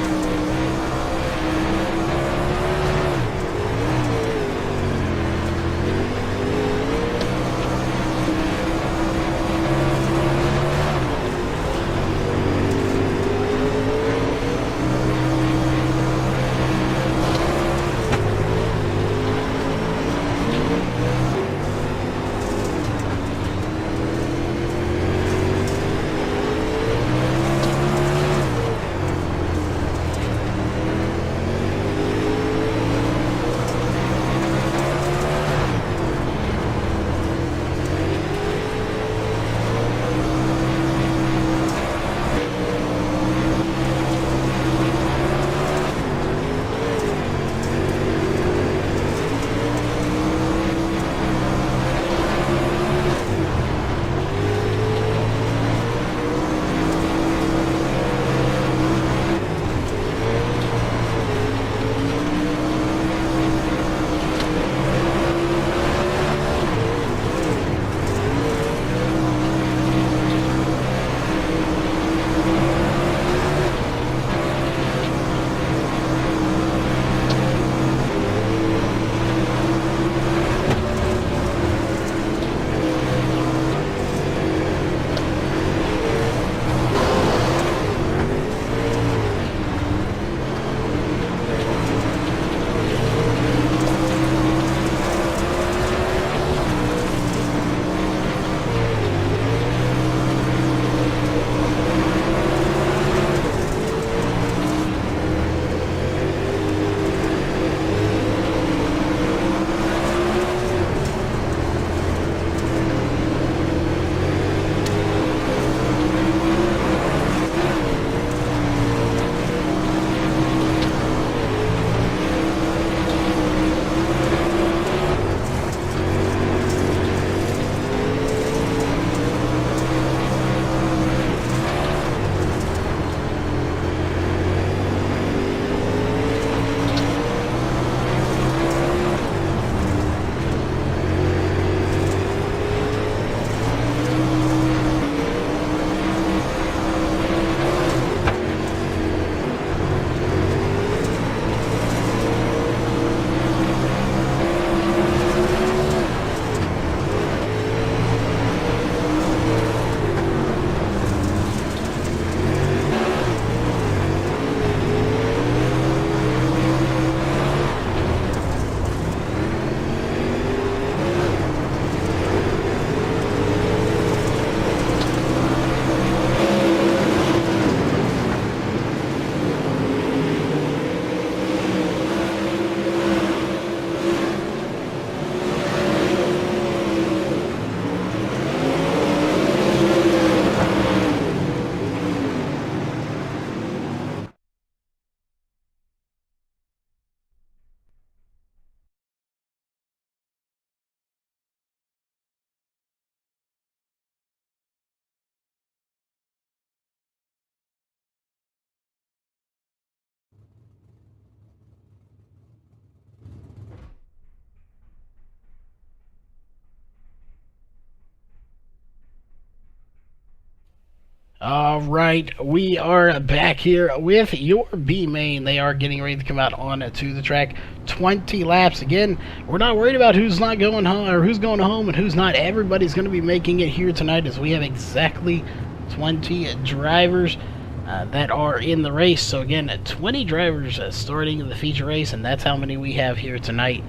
Speaker 1: Alright, we are back here with your B-Main. They are getting ready to come out on to the track. 20 laps. Again, we're not worried about who's not going home or who's going home and who's not. Everybody's going to be making it here tonight as we have exactly 20 drivers that are in the race. So again, 20 drivers starting the feature race, and that's how many we have here tonight.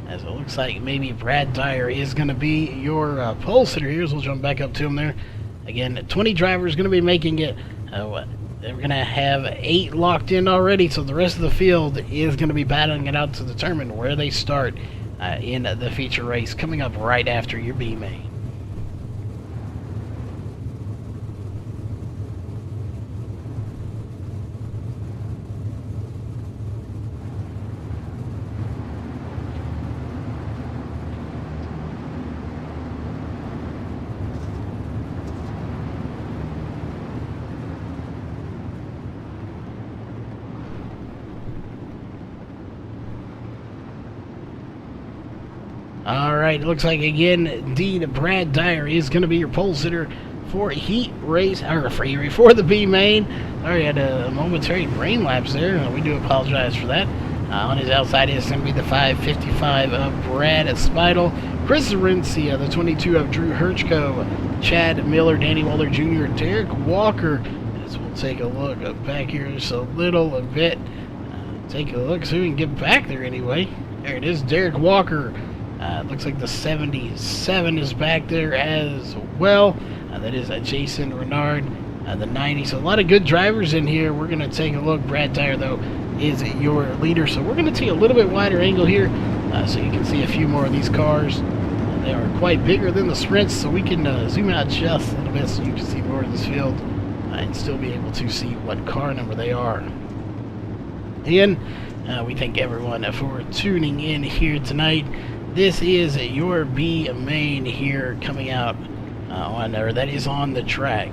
Speaker 1: As it looks like maybe Brad Dyer is going to be your pole sitter here, so we'll jump back up to him there. Again, 20 drivers going to be making it. They're going to have 8 locked in already, so the rest of the field is going to be battling it out to determine where they start in the feature race, coming up right after your B-Main. Alright, it looks like again, indeed, Brad Dyer is going to be your pole sitter for heat race, or for the B main. Sorry, I had a momentary brain lapse there. We do apologize for that. On his outside is going to be the 555 of Brad Speidel, Chris Arencia, the 22 of Drew Hirschko, Chad Miller, Danny Waller Jr., Derek Walker. As we'll take a look back here just a little bit. Take a look so we can get back there anyway. There it is, Derek Walker. Looks like the 77 is back there as well. That is Jason Renard, the 90. So a lot of good drivers in here. We're going to take a look. Brad Dyer, though, is your leader. So we're going to take a little bit wider angle here so you can see a few more of these cars. They are quite bigger than the Sprints, so we can zoom out just a little bit so you can see more of this field and still be able to see what car number they are. Again, we thank everyone for tuning in here tonight. This is your B main here coming out that is on the track.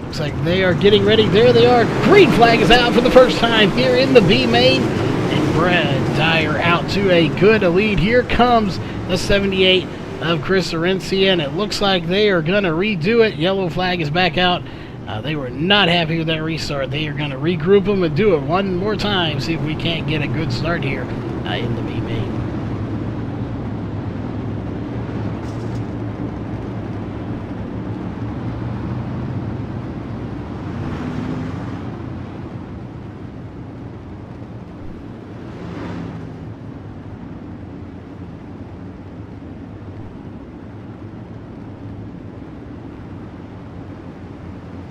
Speaker 1: Looks like they are getting ready. There they are. Green flag is out for the first time here in the B main. And Brad Dyer out to a good lead. Here comes the 78 of Chris Arencia, and it looks like they are going to redo it. Yellow flag is back out. They were not happy with that restart. They are going to regroup them and do it one more time. See if we can't get a good start here in the B main.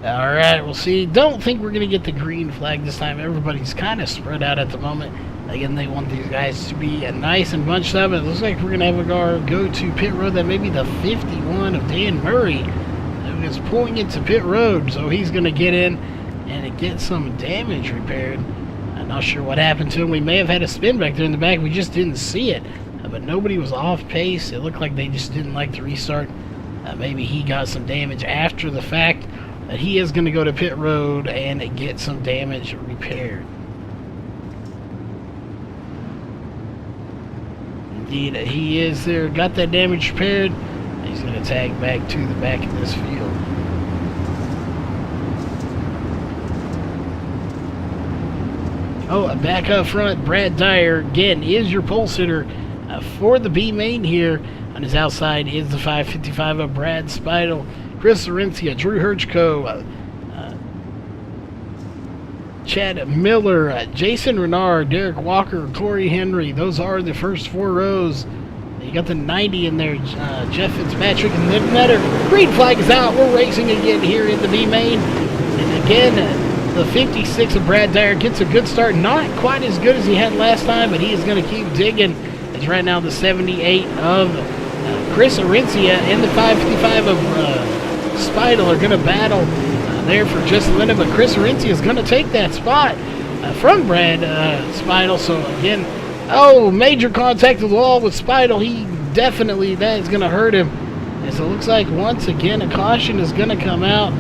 Speaker 1: Alright, we'll see. Don't think we're going to get the green flag this time. Everybody's kind of spread out at the moment. Again, they want these guys to be nice and bunched up. It looks like we're going to have a car go to pit road. That may be the 51 of Dan Murray, who is pulling into pit road. So he's going to get in and get some damage repaired. I'm not sure what happened to him. We may have had a spin back there in the back. We just didn't see it. But nobody was off pace. It looked like they just didn't like the restart. Maybe he got some damage after the fact. He is going to go to pit road and get some damage repaired. Indeed, he is there. Got that damage repaired. He's going to tag back to the back of this field. Oh, back up front, Brad Dyer, again, is your pole sitter for the B main here. On his outside is the 555 of Brad Speidel, Chris Arencia, Drew Hirschko, Chad Miller, Jason Renard, Derek Walker, Corey Henry. Those are the first four rows. You got the 90 in there, Jeff Fitzpatrick, and then another green flag is out. We're racing again here in the B main. And again, the 56 of Brad Dyer gets a good start. Not quite as good as he had last time, but he is going to keep digging. It's right now the 78 of Chris Arencia and the 555 of Speidel are going to battle there for just a minute, but Chris Arencia is going to take that spot from Brad Speidel. So again, major contact with the wall with Speidel. He definitely, that is going to hurt him. And so it looks like once again a caution is going to come out.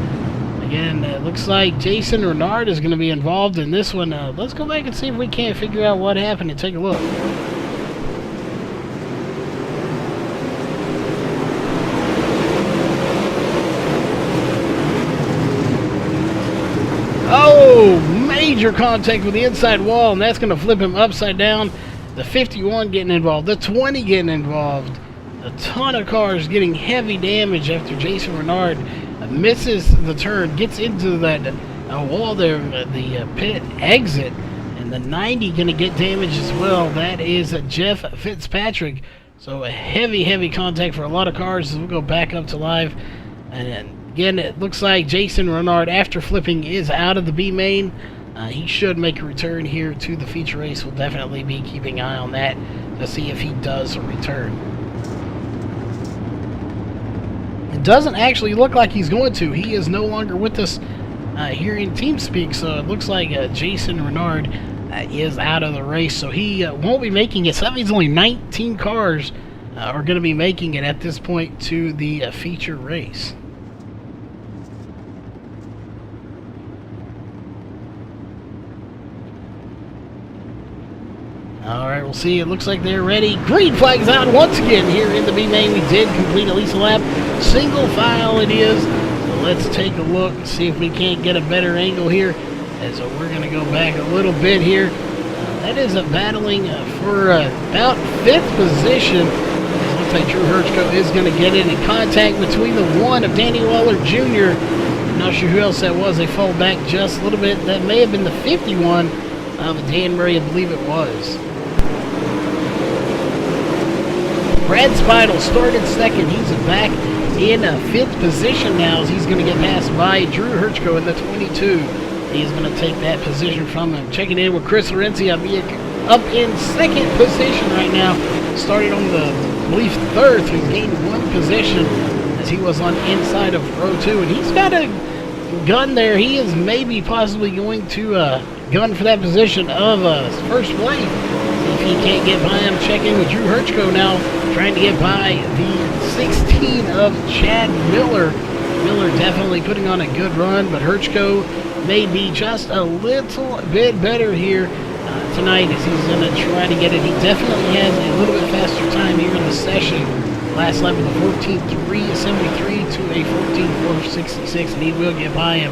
Speaker 1: Again, it looks like Jason Renard is going to be involved in this one. Let's go back and see if we can't figure out what happened and take a look. Major contact with the inside wall, and that's going to flip him upside down. The 51 getting involved, the 20 getting involved. A ton of cars getting heavy damage after Jason Renard misses the turn, gets into that wall there, the pit exit, and the 90 going to get damaged as well. That is Jeff Fitzpatrick. So a heavy contact for a lot of cars as we'll go back up to live. And again, it looks like Jason Renard, after flipping, is out of the B main. He should make a return here to the feature race. We'll definitely be keeping an eye on that to see if he does return. It doesn't actually look like he's going to. He is no longer with us here in TeamSpeak, so it looks like Jason Renard is out of the race. So he won't be making it. So that means only 19 cars are going to be making it at this point to the feature race. Alright, We'll see. It looks like they're ready. Green flag's out once again here in the B main. We did complete at least a lap. Single file it is. So let's take a look and see if we can't get a better angle here. As we're going to go back a little bit here. That is a battling for about 5th position. It looks like Drew Herchko is going to get in contact between the 1 of Danny Waller Jr. I'm not sure who else that was. They fall back just a little bit. That may have been the 51 of Dan Murray, I believe it was. Brad Spidle started second. He's back in 5th position now as he's going to get passed by Drew Herchko in the 22. He's going to take that position from him. Checking in with Chris Lorenzi up in 2nd position right now. Started on the, I believe, 3rd, so he's gained 1 position as he was on inside of row 2. And he's got a gun there. He is maybe possibly going to gun for that position of first place. If he can't get by him, check in with Drew Herchko now, trying to get by the 16 of Chad Miller. Miller definitely putting on a good run, but Herchko may be just a little bit better here tonight as he's going to try to get it. He definitely has a little bit faster time here in the session. Last lap of the 14.373 to a 14.466, and he will get by him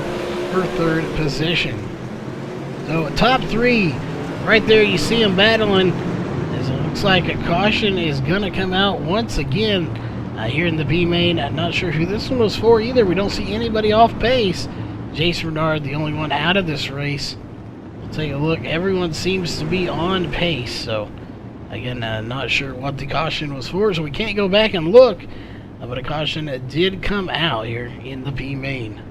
Speaker 1: for 3rd position. So top 3, right there you see him battling. As it looks like a caution is going to come out once again here in the B main. I'm not sure who this one was for either. We don't see anybody off pace. Jace Renard, the only one out of this race. We'll take a look. Everyone seems to be on pace. So, again, not sure what the caution was for, so we can't go back and look. But a caution did come out here in the B main.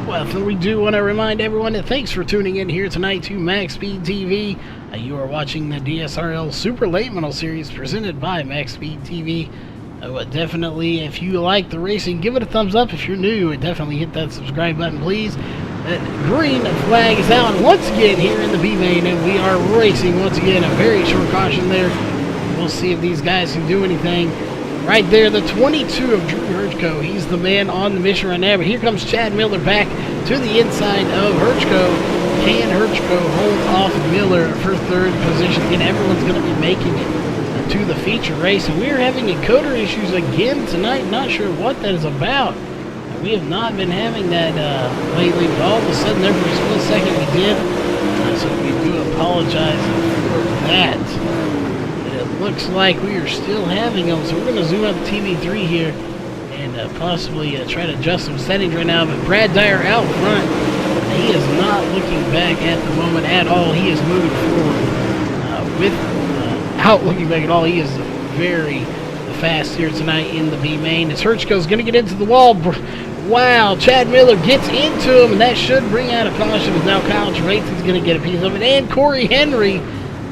Speaker 1: Well, so we do want to remind everyone that thanks for tuning in here tonight to MaxSpeedTV. You are watching the DSRL Super Late Model Series presented by MaxSpeedTV. Definitely, if you like the racing, give it a thumbs up. If you're new, definitely hit that subscribe button, please. That green flag is out once again here in the B main, and we are racing once again. A very short caution there. We'll see if these guys can do anything. Right there, the 22 of Drew Herchko. He's the man on the mission right now. But here comes Chad Miller back to the inside of Herchko. Can Herchko hold off Miller for 3rd position? Again, everyone's going to be making it to the feature race. And we're having encoder issues again tonight. Not sure what that is about. We have not been having that lately, but all of a sudden, there for a split second, we did. So we do apologize for that. Looks like we are still having them, so we're going to zoom up TV3 here and possibly try to adjust some settings right now. But Brad Dyer out front, he is not looking back at the moment at all. He is moving forward without looking back at all. He is very fast here tonight in the B main. As Herchko's going to get into the wall. Wow, Chad Miller gets into him, and that should bring out a caution. Now Kyle Tracy's going to get a piece of it, and Corey Henry.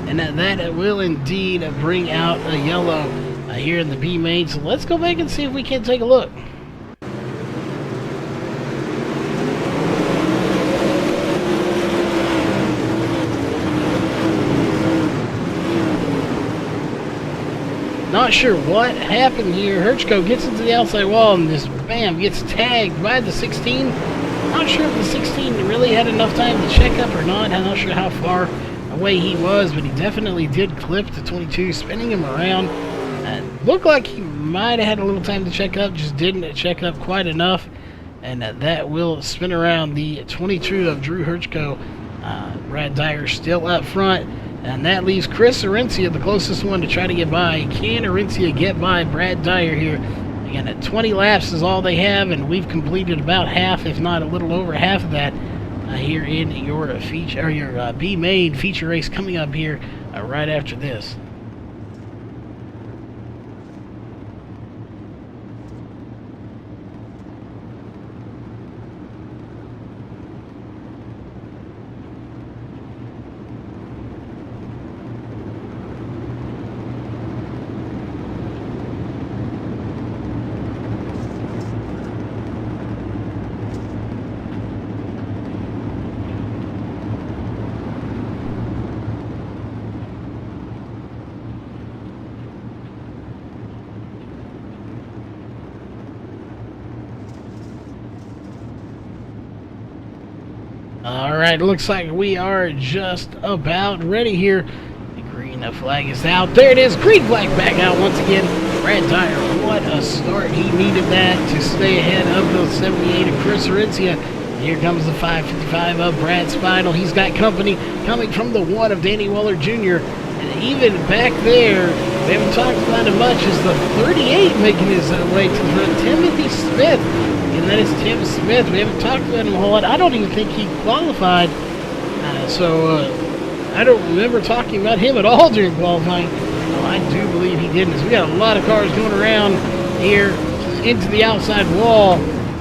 Speaker 1: And that will indeed bring out a yellow here in the B main. So let's go back and see if we can take a look. Not sure what happened here. Herchko gets into the outside wall and just, bam, gets tagged by the 16. Not sure if the 16 really had enough time to check up or not. I'm not sure how far away he was, but he definitely did clip the 22, spinning him around. Looked like he might have had a little time to check up, just didn't check up quite enough. And that will spin around the 22 of Drew Herchko. Brad Dyer still up front. And that leaves Chris Arencia, the closest one, to try to get by. Can Arencia get by Brad Dyer here? Again, at 20 laps is all they have, and we've completed about half, if not a little over half of that, here in your feature, or your B main feature race coming up here right after this. Alright, looks like we are just about ready here. The green flag is out. There it is. Green flag back out once again. Brad Dyer, what a start. He needed that to stay ahead of the 78 of Chris Aritzia. Here comes the 555 of Brad Speidel. He's got company coming from the 1 of Danny Weller Jr. And even back there, we haven't talked about it much, is the 38 making his way to the front. Timothy Smith. And that is Tim Smith. We haven't talked about him a whole lot. I don't even think he qualified. I don't remember talking about him at all during qualifying. Well, I do believe he didn't. So we got a lot of cars going around here into the outside wall.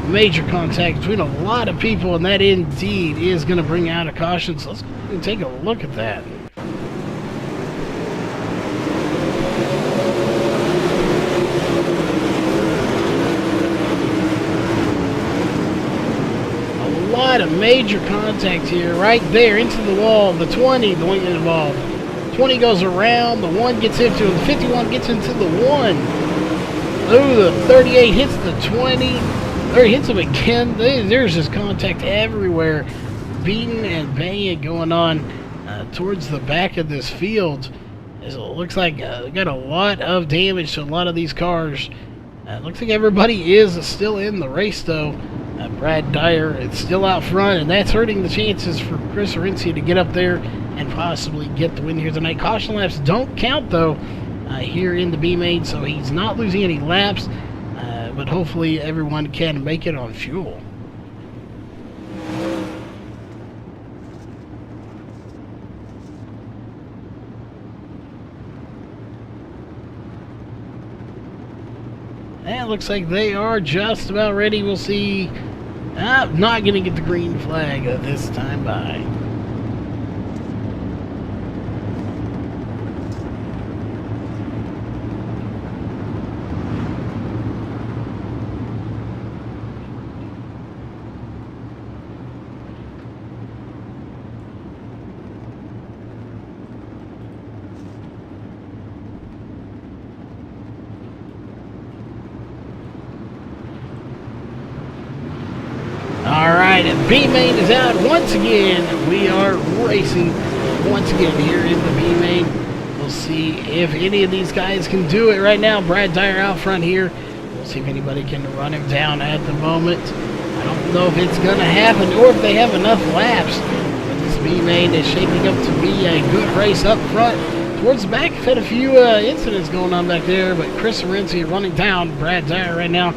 Speaker 1: Major contact between a lot of people, and that indeed is going to bring out a caution. So let's go ahead and take a look at that. A lot of major contact here, right there into the wall. The 20, the one getting involved. 20 goes around, the 1 gets into it, the 51 gets into the 1. Ooh, the 38 hits the 20. There he hits him again. There's just contact everywhere. Beating and banging going on towards the back of this field. As it looks like got a lot of damage to a lot of these cars. Looks like everybody is still in the race, though. Brad Dyer is still out front, and that's hurting the chances for Chris Aritzia to get up there and possibly get the win here tonight. Caution laps don't count, though, here in the B main, so he's not losing any laps. But hopefully everyone can make it on fuel. And it looks like they are just about ready. We'll see. I'm not going to get the green flag this time by. Alright, B-Main is out once again. We are racing once again here in the B-Main. We'll see if any of these guys can do it right now. Brad Dyer out front here. We'll see if anybody can run him down at the moment. I don't know if it's going to happen or if they have enough laps. But this B-Main is shaping up to be a good race up front. Towards the back, we've had a few incidents going on back there, but Chris Aritzia running down Brad Dyer right now.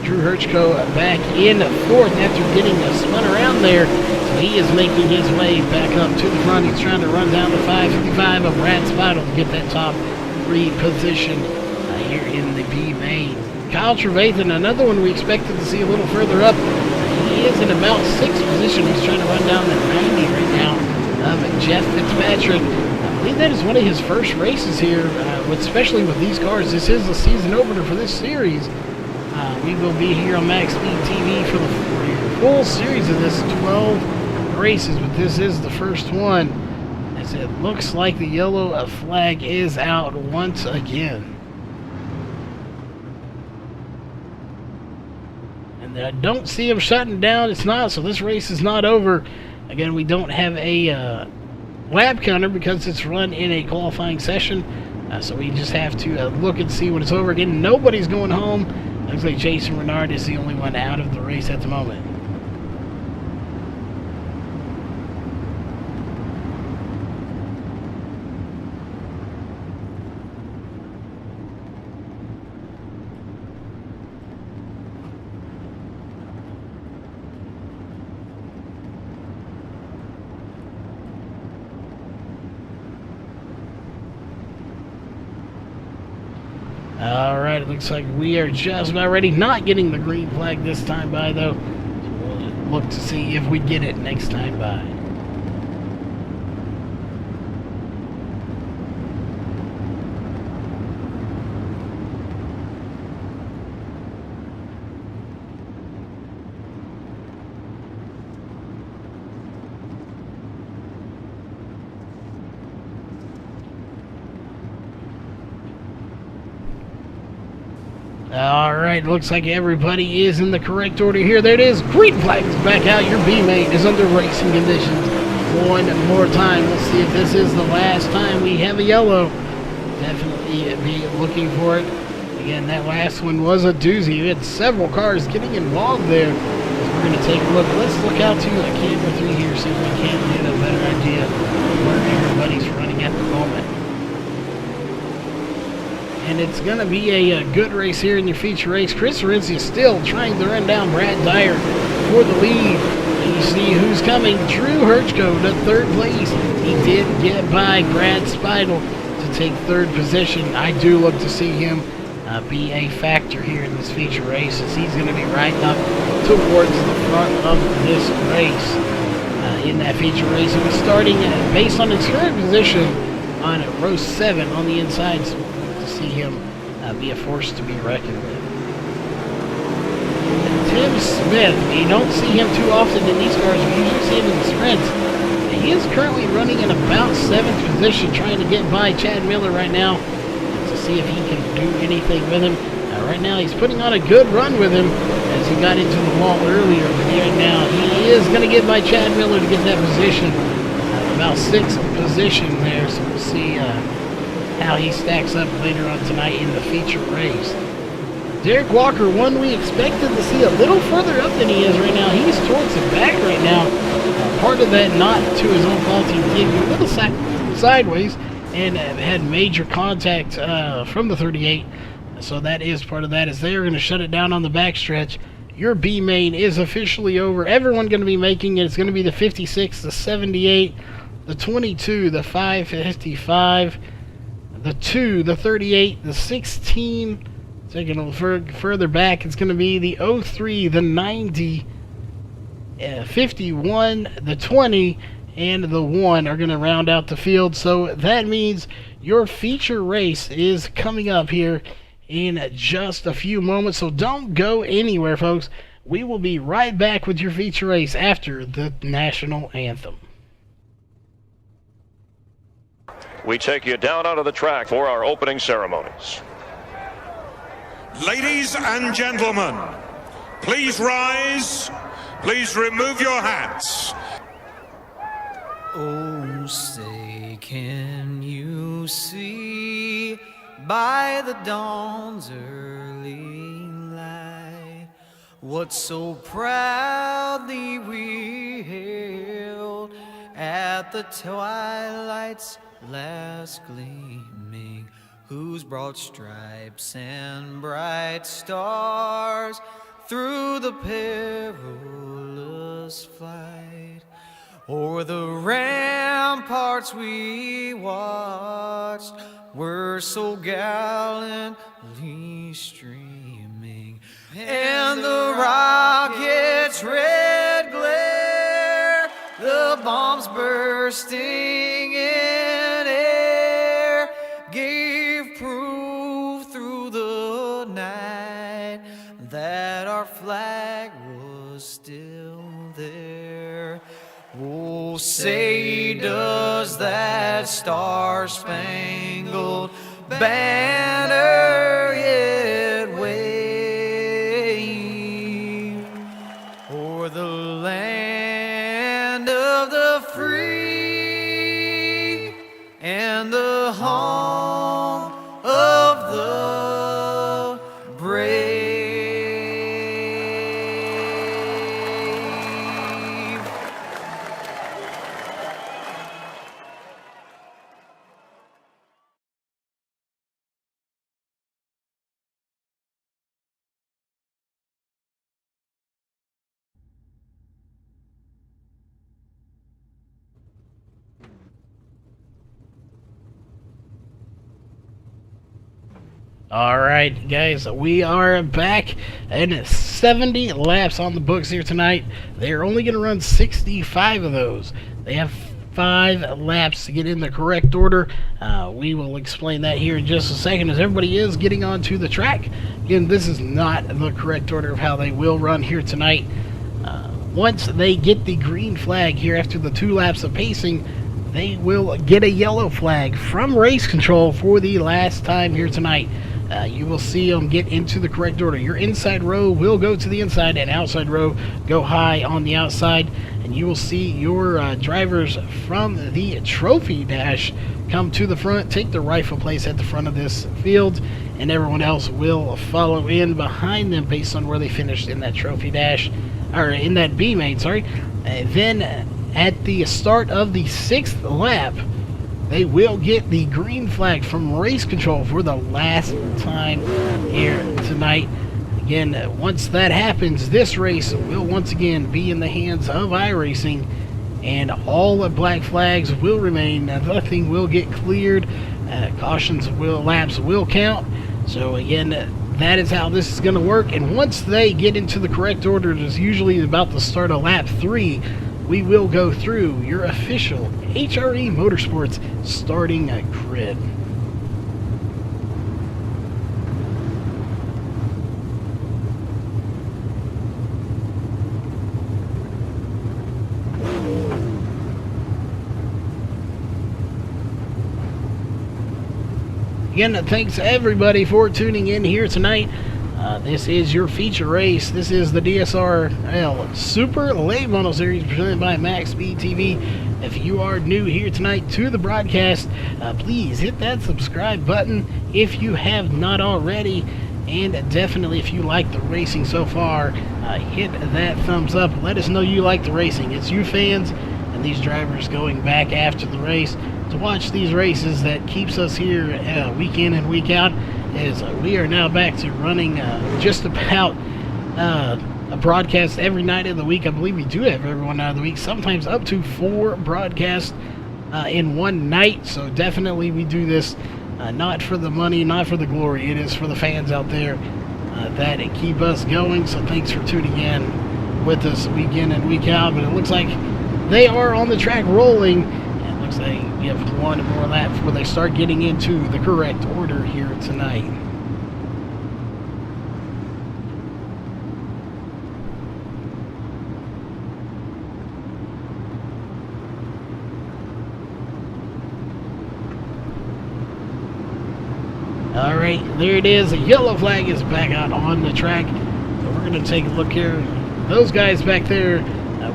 Speaker 1: Drew Hirschko back in fourth after getting spun around there. So he is making his way back up to the front. He's trying to run down the 555 of Brad Speidel to get that top 3 position here in the B main. Kyle Trevathan, another one we expected to see a little further up. He is in about 6th position. He's trying to run down the 90 right now of Jeff Fitzpatrick. I believe that is one of his first races here, especially with these cars. This is the season opener for this series. We will be here on MaxSpeedTV for the full series of this 12 races, but this is the first one, as it looks like the yellow flag is out once again. And I don't see him shutting down. It's not, so this race is not over. Again, we don't have a lap counter because it's run in a qualifying session, so we just have to look and see when it's over. Again, nobody's going home. Looks like Jason Renard is the only one out of the race at the moment. Alright, it looks like we are just about ready. Not getting the green flag this time by, though. So we'll look to see if we get it next time by. Alright, looks like everybody is in the correct order here. There it is. Green flag is back out. Your B main is under racing conditions. One more time. Let's see if this is the last time we have a yellow. Definitely be looking for it. Again, that last one was a doozy. We had several cars getting involved there. We're going to take a look. Let's look out to camera 3 here, see if we can get a better idea of where everybody's running at the moment. And it's going to be a good race here in your feature race. Chris Renzi is still trying to run down Brad Dyer for the lead. And you see who's coming. Drew Hirschko to third place. He did get by Brad Speidel to take third position. I do look to see him be a factor here in this feature race, as he's going to be right up towards the front of this race. In that feature race, it was starting based on his current position on row 7 on the inside. So see him be a force to be reckoned with. Tim Smith, you don't see him too often in these cars. We usually see him in the sprints. He is currently running in about 7th position, trying to get by Chad Miller right now to see if he can do anything with him. Right now he's putting on a good run with him as he got into the wall earlier, but right now he is going to get by Chad Miller to get that position. About 6th position there, so we'll see how he stacks up later on tonight in the feature race. Derek Walker, one we expected to see a little further up than he is right now. He's towards the back right now. Part of that not to his own fault. He did a little sideways and had major contact from the 38. So that is part of that, as they are going to shut it down on the backstretch. Your B main is officially over. Everyone going to be making it. It's going to be the 56, the 78, the 22, the 555, the 2, the 38, the 16. Taking a little further back, it's going to be the 03, the 90, 51, the 20, and the 1 are going to round out the field. So that means your feature race is coming up here in just a few moments. So don't go anywhere, folks. We will be right back with your feature race after the national anthem.
Speaker 2: We take you down onto the track for our opening ceremonies.
Speaker 3: Ladies and gentlemen, please rise. Please remove your hats.
Speaker 4: Oh, say, can you see by the dawn's early light what so proudly we hailed at the twilight's last gleaming, whose broad stripes and bright stars through the perilous fight o'er the ramparts we watched were so gallantly streaming, and the rocket's red glare, the bombs bursting in air, gave proof through the night that our flag was still there. Oh, say, does that star-spangled banner yet wave o'er the land of the free and the home of the brave?
Speaker 1: Alright, guys, we are back, and 70 laps on the books here tonight. They're only going to run 65 of those. They have 5 laps to get in the correct order. We will explain that here in just a second, as everybody is getting onto the track. Again, this is not the correct order of how they will run here tonight. Once they get the green flag here after the 2 laps of pacing, they will get a yellow flag from race control for the last time here tonight. you will see them get into the correct order. Your inside row will go to the inside, and outside row go high on the outside. And you will see your drivers from the trophy dash come to the front, take their rightful place at the front of this field, and everyone else will follow in behind them based on where they finished in that trophy dash, or in that B main, sorry. Then at the start of the 6th lap, they will get the green flag from race control for the last time here tonight. Again, once that happens, this race will once again be in the hands of iRacing, and all the black flags will remain. Nothing will get cleared. Laps will count. So again, that is how this is going to work. And once they get into the correct order, it is usually about the start of lap 3, we will go through your official HRE Motorsports starting grid. Again, thanks everybody for tuning in here tonight. This is your feature race. This is the DSRL Super Late Model Series presented by MaxSpeedTV. If you are new here tonight to the broadcast, please hit that subscribe button if you have not already. And definitely, if you like the racing so far, hit that thumbs up. Let us know you like the racing. It's you fans and these drivers going back after the race to watch these races that keeps us here week in and week out, as we are now back to running just about a broadcast every night of the week. I believe we do have every one night of the week, sometimes up to 4 broadcasts in one night. So definitely we do this not for the money, not for the glory. It is for the fans out there that keep us going. So thanks for tuning in with us week in and week out. But it looks like they are on the track rolling. It looks like we have one more lap before they start getting into the correct order here tonight. Alright, there it is. The yellow flag is back out on the track. So we're going to take a look here. Those guys back there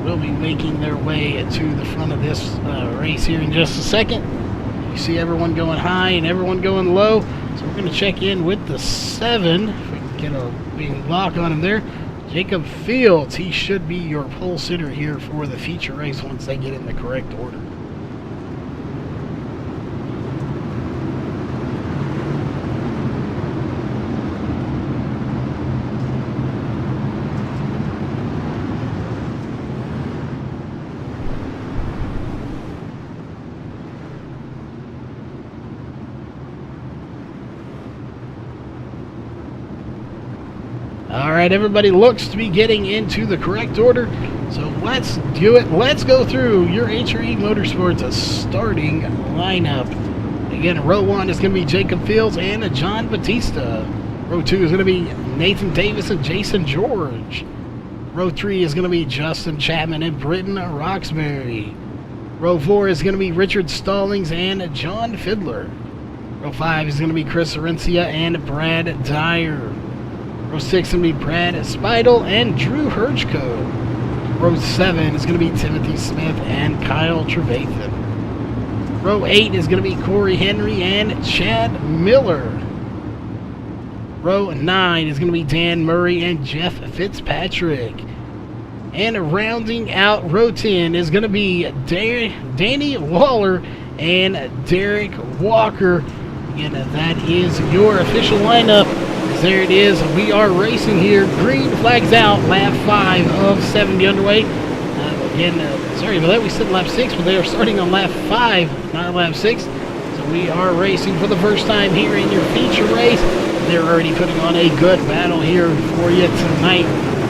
Speaker 1: will be making their way to the front of this race here in just a second. You see everyone going high and everyone going low. So we're going to check in with the 7. If we can get a big lock on him there. Jacob Fields, he should be your pole sitter here for the feature race once they get in the correct order. Alright, everybody looks to be getting into the correct order, so let's do it. Let's go through your HRE Motorsports starting lineup. Again, row 1 is going to be Jacob Fields and John Batista. Row 2 is going to be Nathan Davis and Jason George. Row 3 is going to be Justin Chapman and Britton Roxbury. Row 4 is going to be Richard Stallings and John Fiddler. Row 5 is going to be Chris Arencia and Brad Dyer. Row 6 is going to be Brad Speidel and Drew Herchko. Row 7 is going to be Timothy Smith and Kyle Trevathan. Row 8 is going to be Corey Henry and Chad Miller. Row 9 is going to be Dan Murray and Jeff Fitzpatrick. And rounding out row 10 is going to be Danny Waller and Derek Walker. Again, that is your official lineup. There it is. We are racing here. Green flags out. Lap 5 of 70 underway. Sorry about that. We said lap 6, but they are starting on lap 5, not lap 6. So we are racing for the first time here in your feature race. They're already putting on a good battle here for you tonight.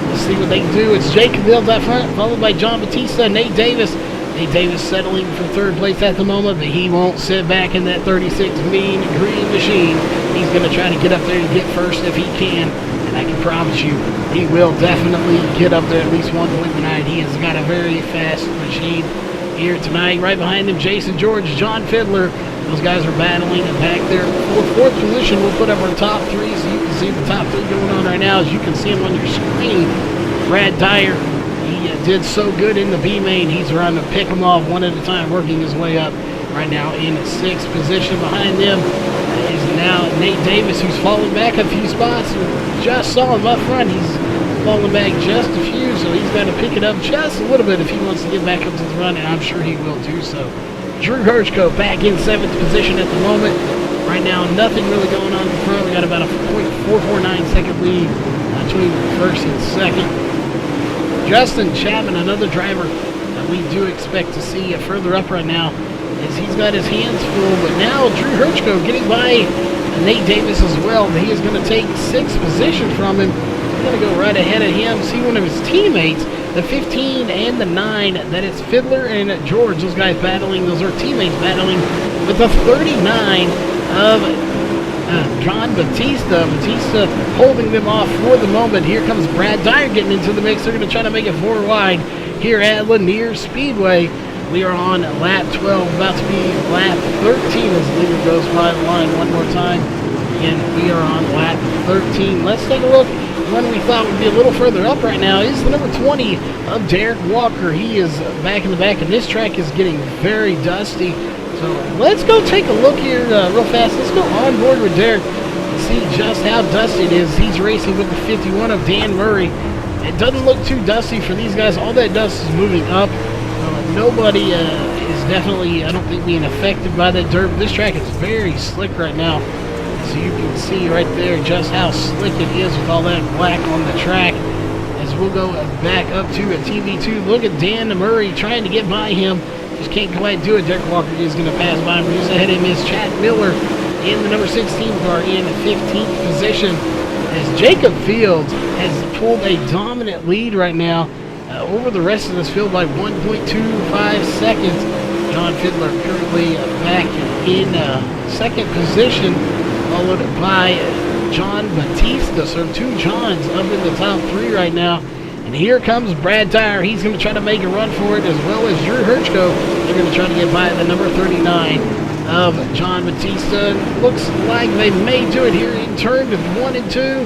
Speaker 1: Let's see what they can do. It's Jacob Fields up front, followed by John Batista and Nate Davis. Nate Davis settling for 3rd place at the moment, but he won't sit back in that 36 mean green machine. He's going to try to get up there and get first if he can, and I can promise you he will definitely get up there at least one point tonight. He has got a very fast machine here tonight. Right behind him, Jason George, John Fiddler, Those guys are battling back there. For fourth position, we'll put up our top three, so you can see the top three going on right now. As you can see them on your screen, Brad Dyer, he did so good in the B main. He's trying to pick them off one at a time, working his way up right now in sixth position. Behind them is now Nate Davis, who's fallen back a few spots. Just saw him up front. He's fallen back just a few, so he's got to pick it up just a little bit if he wants to get back up to the run, and I'm sure he will do so. Drew Hershko back in seventh position at the moment. Right now, nothing really going on in front. We got about a 0.449 second lead between first and second. Justin Chapman, another driver that we do expect to see further up right now, is he's got his hands full, but now Drew Hershko getting by Nate Davis as well. He is going to take sixth position from him. He's going to go right ahead of him. See one of his teammates, the 15 and the 9, that is Fiddler and George. Those guys battling, those are teammates battling with the 39 of John Batista. Batista holding them off for the moment. Here comes Brad Dyer getting into the mix. They're going to try to make it 4 wide here at Lanier Speedway. We are on lap 12, about to be lap 13 as the leader goes by the line one more time. Again, we are on lap 13. Let's take a look. One we thought would be a little further up right now is the number 20 of Derek Walker. He is back in the back, and this track is getting very dusty. So let's go take a look here real fast. Let's go on board with Derek and see just how dusty it is. He's racing with the 51 of Dan Murray. It doesn't look too dusty for these guys. All that dust is moving up. Nobody is definitely, I don't think, being affected by that dirt. This track is very slick right now. So you can see right there just how slick it is with all that black on the track. As we'll go back up to a TV2. Look at Dan Murray trying to get by him. Just can't quite do it. Derek Walker is going to pass by him. Just ahead of him is Chad Miller in the number 16 car in 15th position. As Jacob Fields has pulled a dominant lead right now over the rest of this field by 1.25 seconds. John Fiddler currently back in second position, followed by John Batista. So 2 Johns up in the top 3 right now. And here comes Brad Dyer. He's going to try to make a run for it, as well as Drew Hershko. They're going to try to get by the number 39 of John Batista. Looks like they may do it here in turn 1 and 2.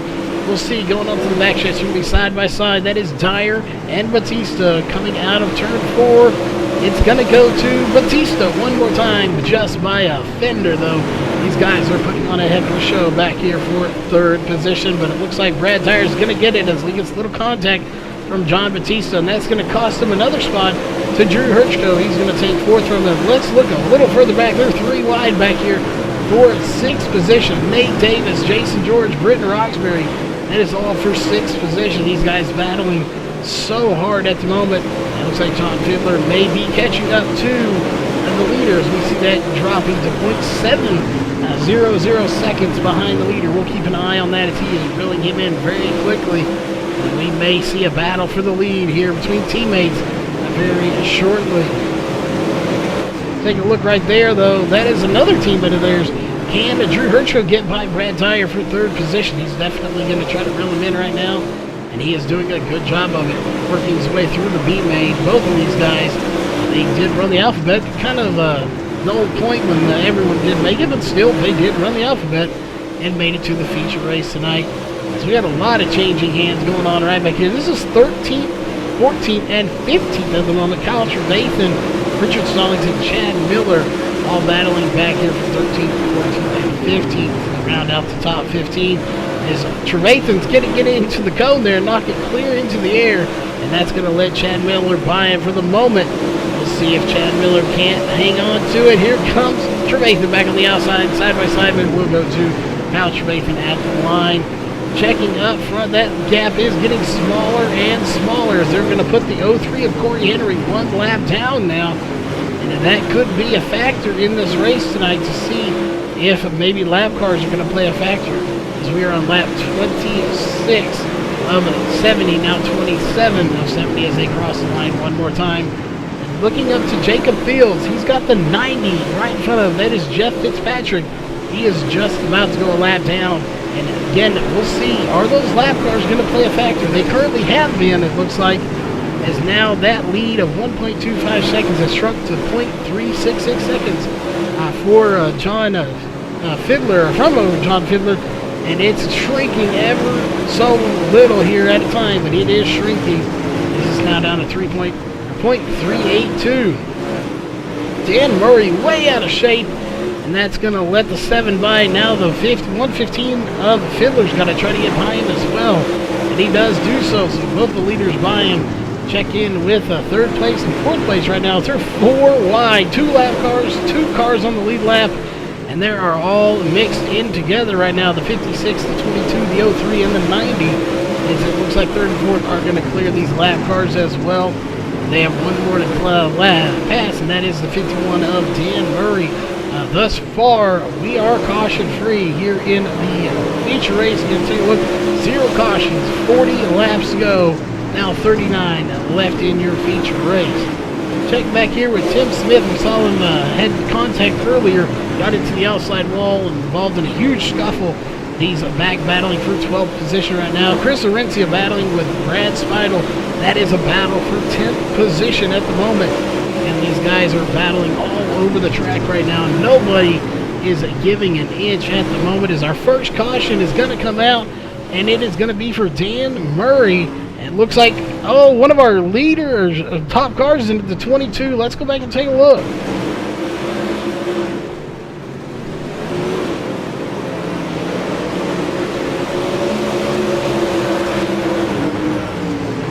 Speaker 1: We'll see. Going up to the back stretch, going to be side by side. That is Dyer and Batista coming out of turn 4. It's going to go to Batista one more time, just by a fender, though. These guys are putting on a heck of a show back here for third position, but it looks like Brad Dyer is going to get it as he gets a little contact from John Batista, and that's going to cost him another spot to Drew Hershko. He's going to take fourth from him. Let's look a little further back. They're 3 wide back here for sixth position. Nate Davis, Jason George, Britton Roxbury. That is all for sixth position. These guys battling so hard at the moment. It looks like John Fiddler may be catching up to the leaders. We see that dropping to 0.700 seconds behind the leader. We'll keep an eye on that as he is reeling him in very quickly. And we may see a battle for the lead here between teammates very shortly. Take a look right there, though. That is another teammate of theirs. Can Drew Hershko get by Brad Dyer for third position? He's definitely going to try to reel him in right now, and he is doing a good job of it, working his way through the B main. Both of these guys, they did run the alphabet. Kind of the old point when everyone did make it, but still, they did run the alphabet and made it to the feature race tonight. So we got a lot of changing hands going on right back here. This is 13th, 14th, and 15th at the moment. Kyle Trevathan, Richard Stallington, Chad Miller, all battling back here for 13th, 14th, and 15th. To round out the top 15 is Trevathan's going to get into the cone there, knock it clear into the air, and that's going to let Chad Miller by him for the moment. We'll see if Chad Miller can't hang on to it. Here comes Trevathan back on the outside, side by side, but we'll go to Kyle Trevathan at the line. Checking up front, that gap is getting smaller and smaller as they're going to put the 03 of Corey Henry 1 lap down now. And that could be a factor in this race tonight to see if maybe lap cars are going to play a factor. As we are on lap 26 of 70, now 27 of 70 as they cross the line one more time. And looking up to Jacob Fields, he's got the 90 right in front of him. That is Jeff Fitzpatrick. He is just about to go a lap down. And again, we'll see, are those lap cars going to play a factor? They currently have been, it looks like, as now that lead of 1.25 seconds has shrunk to 0.366 seconds for John Fiddler, from John Fiddler, and it's shrinking ever so little here at a time, but it is shrinking. This is now down to 0.382. Dan Murray way out of shape, and that's going to let the 7 by. Now the 115 of Fiddler's got to try to get by him as well, and he does do so. So both the leaders by him check in with third place and fourth place right now. They're 4 wide, 2 lap cars, 2 cars on the lead lap, and they are all mixed in together right now. The 56, the 22, the 03, and the 90. As it looks like third and fourth are going to clear these lap cars as well. They have one more to pass, and that is the 51 of Dan Murray. Thus far, we are caution-free here in the feature race. Again, take a look. 0 cautions, 40 laps to go. Now 39 left in your feature race. Check back here with Tim Smith. We saw him had contact earlier. Got into the outside wall and involved in a huge scuffle. He's back battling for 12th position right now. Chris Orencia battling with Brad Speidel. That is a battle for 10th position at the moment. And these guys are battling all over the track right now. Nobody is giving an inch at the moment as our first caution is going to come out, and it is going to be for Dan Murray. It looks like, one of our leaders, top cars is into the 22. Let's go back and take a look.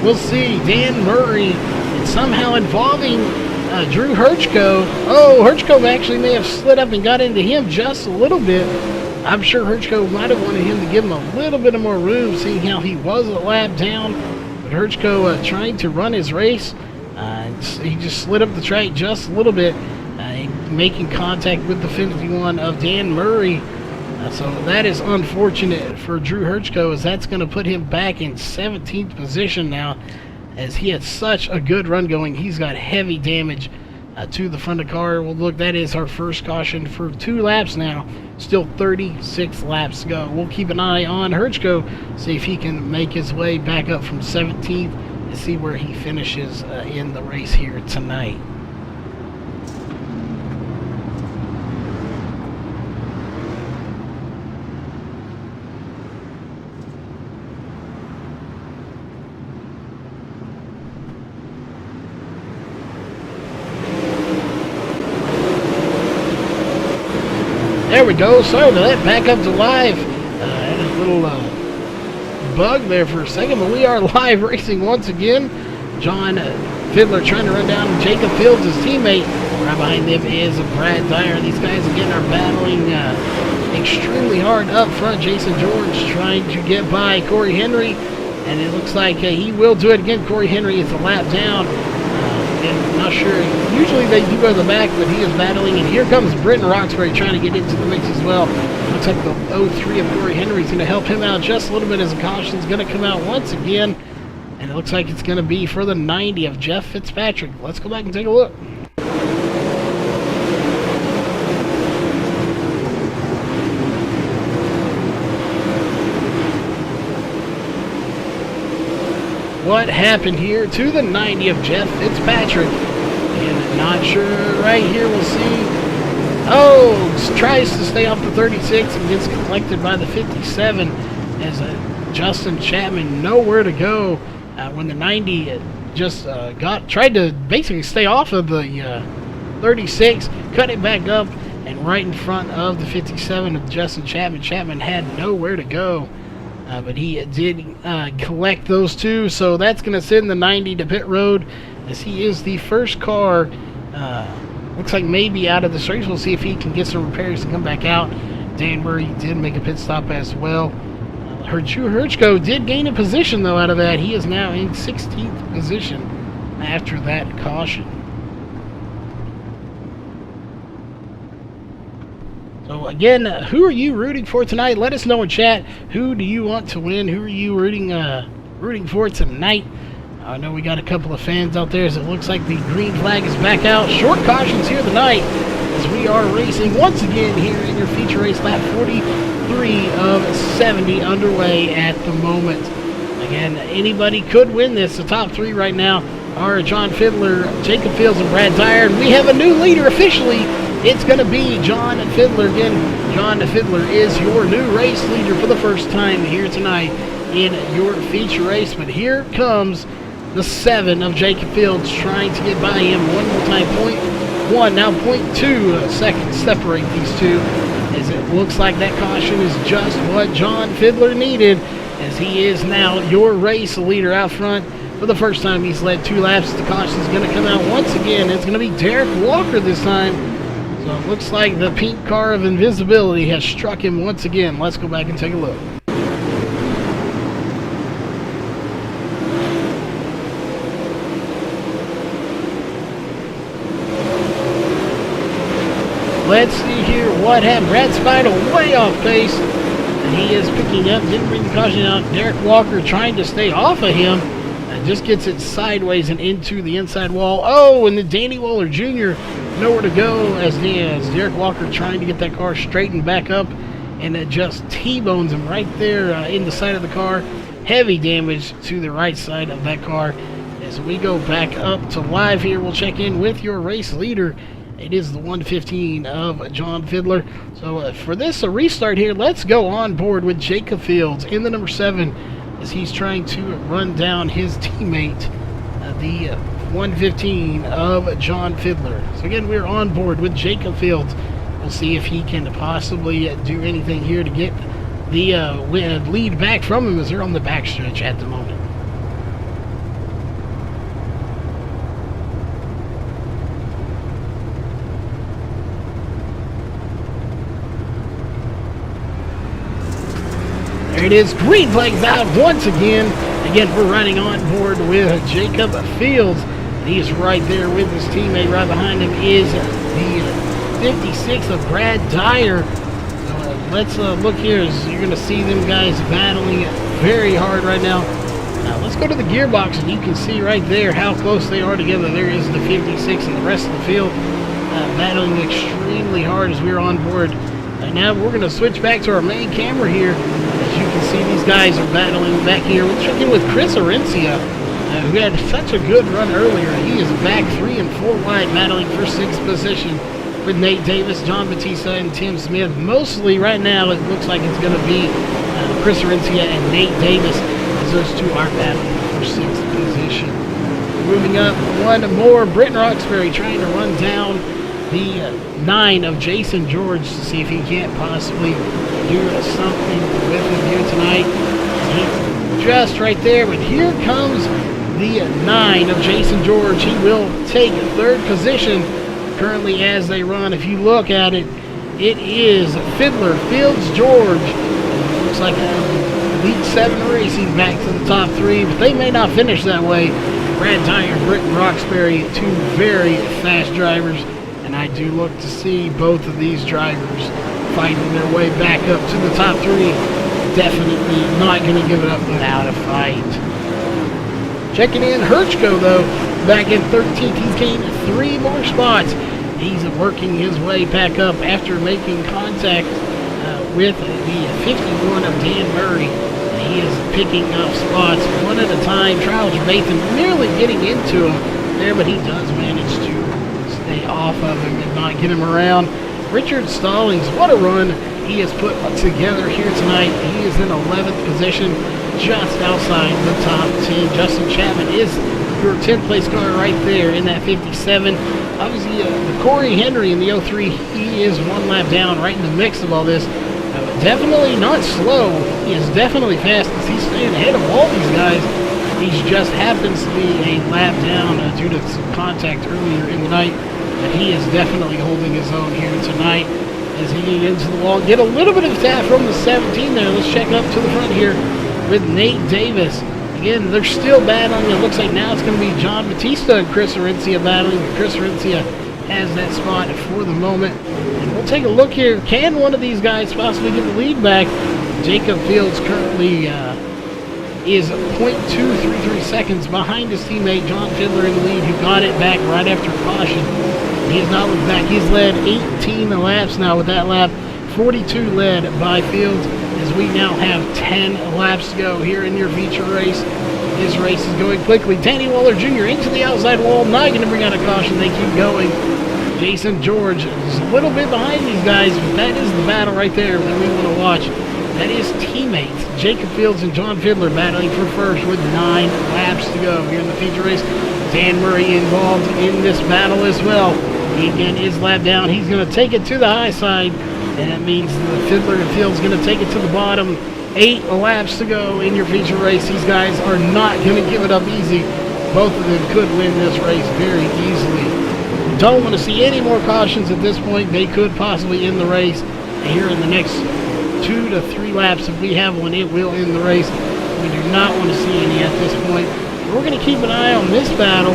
Speaker 1: We'll see Dan Murray somehow involving Drew Herchko. Herchko actually may have slid up and got into him just a little bit. I'm sure Herchko might have wanted him to give him a little bit of more room, seeing how he was a lap down. But Herchko trying to run his race. He just slid up the track just a little bit, making contact with the 51 of Dan Murray. So that is unfortunate for Drew Herchko, as that's going to put him back in 17th position now, as he had such a good run going. He's got heavy damage to the front of the car. Well, look, that is our first caution for 2 laps now. Still 36 laps to go. We'll keep an eye on Herchko, see if he can make his way back up from 17th and see where he finishes in the race here tonight. There we go. Sorry for that. Back up to live. Had a little bug there for a second, but we are live racing once again. John Fiddler trying to run down Jacob Fields, his teammate. Right behind them is Brad Dyer. These guys again are battling extremely hard up front. Jason George trying to get by Corey Henry, and it looks like he will do it again. Corey Henry is a lap down. I'm not sure. Usually they do go to the back, but he is battling. And here comes Britton Roxbury trying to get into the mix as well. Looks like the 03 of Corey Henry is going to help him out just a little bit, as the caution is going to come out once again. And it looks like it's going to be for the 90 of Jeff Fitzpatrick. Let's go back and take a look. What happened here to the 90 of Jeff Fitzpatrick? And not sure right here. We'll see. Tries to stay off the 36 and gets collected by the 57 as Justin Chapman nowhere to go when the 90 just tried to basically stay off of the 36, cut it back up, and right in front of the 57 of Justin Chapman. Chapman had nowhere to go. But he did collect those 2, so that's going to send the 90 to pit road, as he is the first car, looks like maybe out of this race. We'll see if he can get some repairs and come back out. Dan Murray did make a pit stop as well. Herchko did gain a position, though, out of that. He is now in 16th position after that caution. So again, who are you rooting for tonight? Let us know in chat. Who do you want to win? Who are you rooting for tonight? I know we got a couple of fans out there, as it looks like the green flag is back out. Short cautions here tonight, as we are racing once again here in your feature race, lap 43 of 70 underway at the moment. Again, anybody could win this. The top 3 right now are John Fiddler, Jacob Fields, and Brad Dyer. And we have a new leader officially. It's going to be John Fiddler again. John Fiddler is your new race leader for the first time here tonight in your feature race. But here comes the 7 of Jacob Fields trying to get by him one more time. 0.1, now 0.2 seconds separate these two, as it looks like that caution is just what John Fiddler needed, as he is now your race leader out front. For the first time, he's led 2 laps. The caution is going to come out once again. It's going to be Derek Walker this time. So it looks like the pink car of invisibility has struck him once again. Let's go back and take a look. Let's see here what happened. Brad Spider way off pace. And he is picking up, didn't bring the caution out. Derek Walker trying to stay off of him. Just gets it sideways and into the inside wall. Oh, and the Danny Waller Jr. nowhere to go as Derek Walker trying to get that car straightened back up, and it just T-bones him right there in the side of the car. Heavy damage to the right side of that car. As we go back up to live here, we'll check in with your race leader. It is the 115 of John Fiddler. So for this restart here, let's go on board with Jacob Fields in the number 7. As he's trying to run down his teammate, the 115 of John Fiddler. So again, we're on board with Jacob Fields. We'll see if he can possibly do anything here to get the lead back from him, as they're on the backstretch at the moment. There it is, green flags out once again. Again, we're riding on board with Jacob Fields. He's right there with his teammate. Right behind him is the 56 of Brad Dyer. So let's look here. As you're going to see them guys battling very hard right now. Now let's go to the gearbox, and you can see right there how close they are together. There is the 56 and the rest of the field battling extremely hard as we're on board. And now we're going to switch back to our main camera here. As you can see, these guys are battling back here. We'll check in with Chris Arencia, who had such a good run earlier. He is back 3 and 4 wide, battling for 6th position with Nate Davis, John Batista, and Tim Smith. Mostly right now, it looks like it's going to be Chris Arencia and Nate Davis, as those two are battling for 6th position. Moving up one more, Britton Roxbury trying to run down the 9 of Jason George to see if he can't possibly do something with him here tonight. He's just right there, but here comes the 9 of Jason George. He will take 3rd position currently as they run. If you look at it, it is Fiddler, Fields, George. It looks like Elite 7 Racing back to the top 3, but they may not finish that way. Brad Dyer and Britton Roxbury, 2 very fast drivers. And I do look to see both of these drivers fighting their way back up to the top 3. Definitely not going to give it up without a fight. Checking in, Herchko, though, back in 13th. He's gained 3 more spots. He's working his way back up after making contact with the 51 of Dan Murray. He is picking up spots one at a time. Charles Nathan nearly getting into him there, but he does manage to stay off of him and not get him around. Richard Stallings, what a run he has put together here tonight. He is in 11th position, just outside the top 10. Justin Chapman is your 10th place car right there in that 57. Obviously, the Corey Henry in the 03, he is 1 lap down right in the mix of all this. Definitely not slow. He is definitely fast as he's staying ahead of all these guys. He just happens to be a lap down due to some contact earlier in the night. But he is definitely holding his own here tonight as he gets into the wall. Get a little bit of tap from the 17 there. Let's check up to the front here with Nate Davis. Again, they're still battling. It looks like now it's going to be John Batista and Chris Arencia battling. Chris Arencia has that spot for the moment. And we'll take a look here. Can one of these guys possibly get the lead back? Jacob Fields currently is 0.233 seconds behind his teammate John Fiddler in the lead, who got it back right after caution. He has not looked back. He's led 18 laps now with that lap. 42 led by Fields, as we now have 10 laps to go here in your feature race. This race is going quickly. Danny Waller Jr. into the outside wall, not going to bring out a caution. They keep going. Jason George is a little bit behind these guys, but that is the battle right there that we want to watch. That is teammates Jacob Fields and John Fiddler battling for first with 9 laps to go here in the feature race. Dan Murray involved in this battle as well. He again is lap down. He's going to take it to the high side, and that means the Fiddler and Fields going to take it to the bottom. 8 laps to go in your feature race. These guys are not going to give it up easy. Both of them could win this race very easily. Don't want to see any more cautions at this point. They could possibly end the race. And here in the next 2 to 3 laps, if we have one, it will end the race. We do not want to see any at this point. We're going to keep an eye on this battle.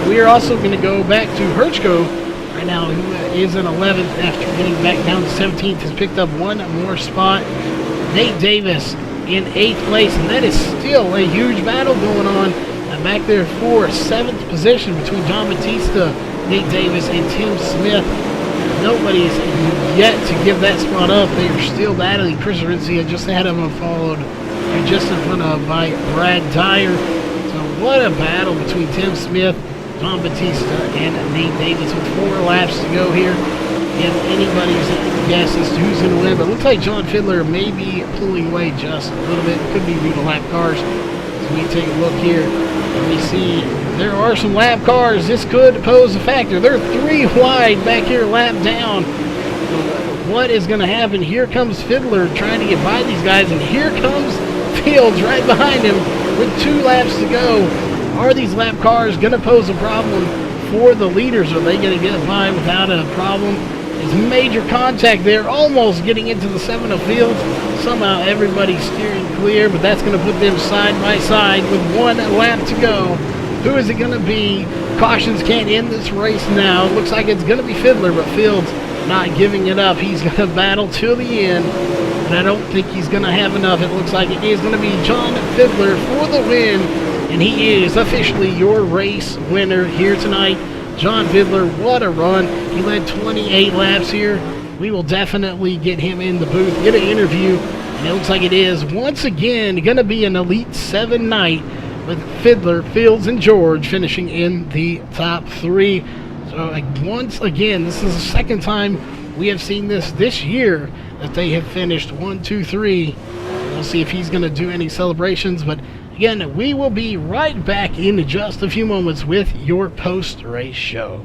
Speaker 1: We are also going to go back to Herchko right now, who is in 11th after getting back down to 17th, has picked up 1 more spot. Nate Davis in 8th place, and that is still a huge battle going on back there for 7th position between John Batista, Nate Davis, and Tim Smith. Nobody is yet to give that spot up. They are still battling. Chris Arincia just ahead of him, followed just in front of by Brad Dyer. So what a battle between Tim Smith, John Batista, and Nate Davis with 4 laps to go here. And anybody's guess as to who's going to win, but it looks like John Fiddler may be pulling away just a little bit. Could be due to lap cars. So we take a look here, and we see there are some lap cars. This could pose a factor. They're 3 wide back here, lap down. So what is going to happen? Here comes Fiddler trying to get by these guys, and here comes Fields right behind him with 2 laps to go. Are these lap cars going to pose a problem for the leaders? Are they going to get by without a problem? There's major contact there, almost getting into the 7 of Fields. Somehow everybody's steering clear, but that's going to put them side by side with 1 lap to go. Who is it going to be? Cautions can't end this race now. Looks like it's going to be Fiddler, but Fields not giving it up. He's going to battle till the end, and I don't think he's going to have enough. It looks like it is going to be John Fiddler for the win, and he is officially your race winner here tonight. John Fiddler, what a run. He led 28 laps here. We will definitely get him in the booth, get an interview, and it looks like it is once again going to be an Elite 7 night with Fiddler, Fields, and George finishing in the top 3. So once again, this is the second time we have seen this year that they have finished 1, 2, 3. We'll see if he's going to do any celebrations, but again, we will be right back in just a few moments with your post-race show.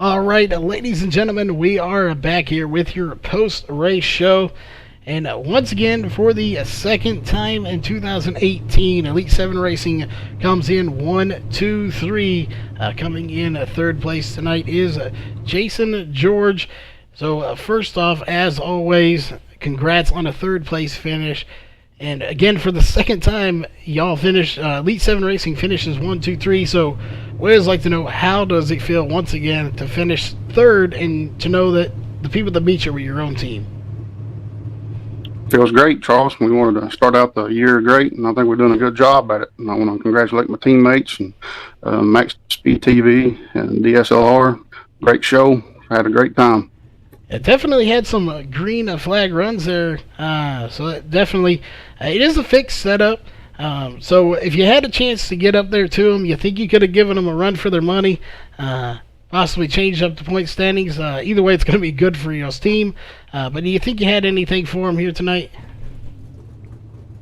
Speaker 1: Alright, ladies and gentlemen, we are back here with your post-race show. And once again, for the second time in 2018, Elite 7 Racing comes in 1, 2, 3. Coming in 3rd place tonight is Jason George. So first off, as always, congrats on a 3rd place finish. And again, for the second time, y'all finish, Elite 7 Racing finishes 1, 2, 3. So we always like to know, how does it feel once again to finish 3rd and to know that the people that beat you were your own team?
Speaker 5: Feels great, Charles. We wanted to start out the year great, and I think we're doing a good job at it. And I want to congratulate my teammates and MaxSpeedTV and DSLR. Great show. Had a great time.
Speaker 1: It definitely had some green flag runs there, so it definitely it is a fixed setup. So if you had a chance to get up there to them, you think you could have given them a run for their money, possibly change up the point standings. Either way, it's going to be good for your team. But do you think you had anything for them here tonight?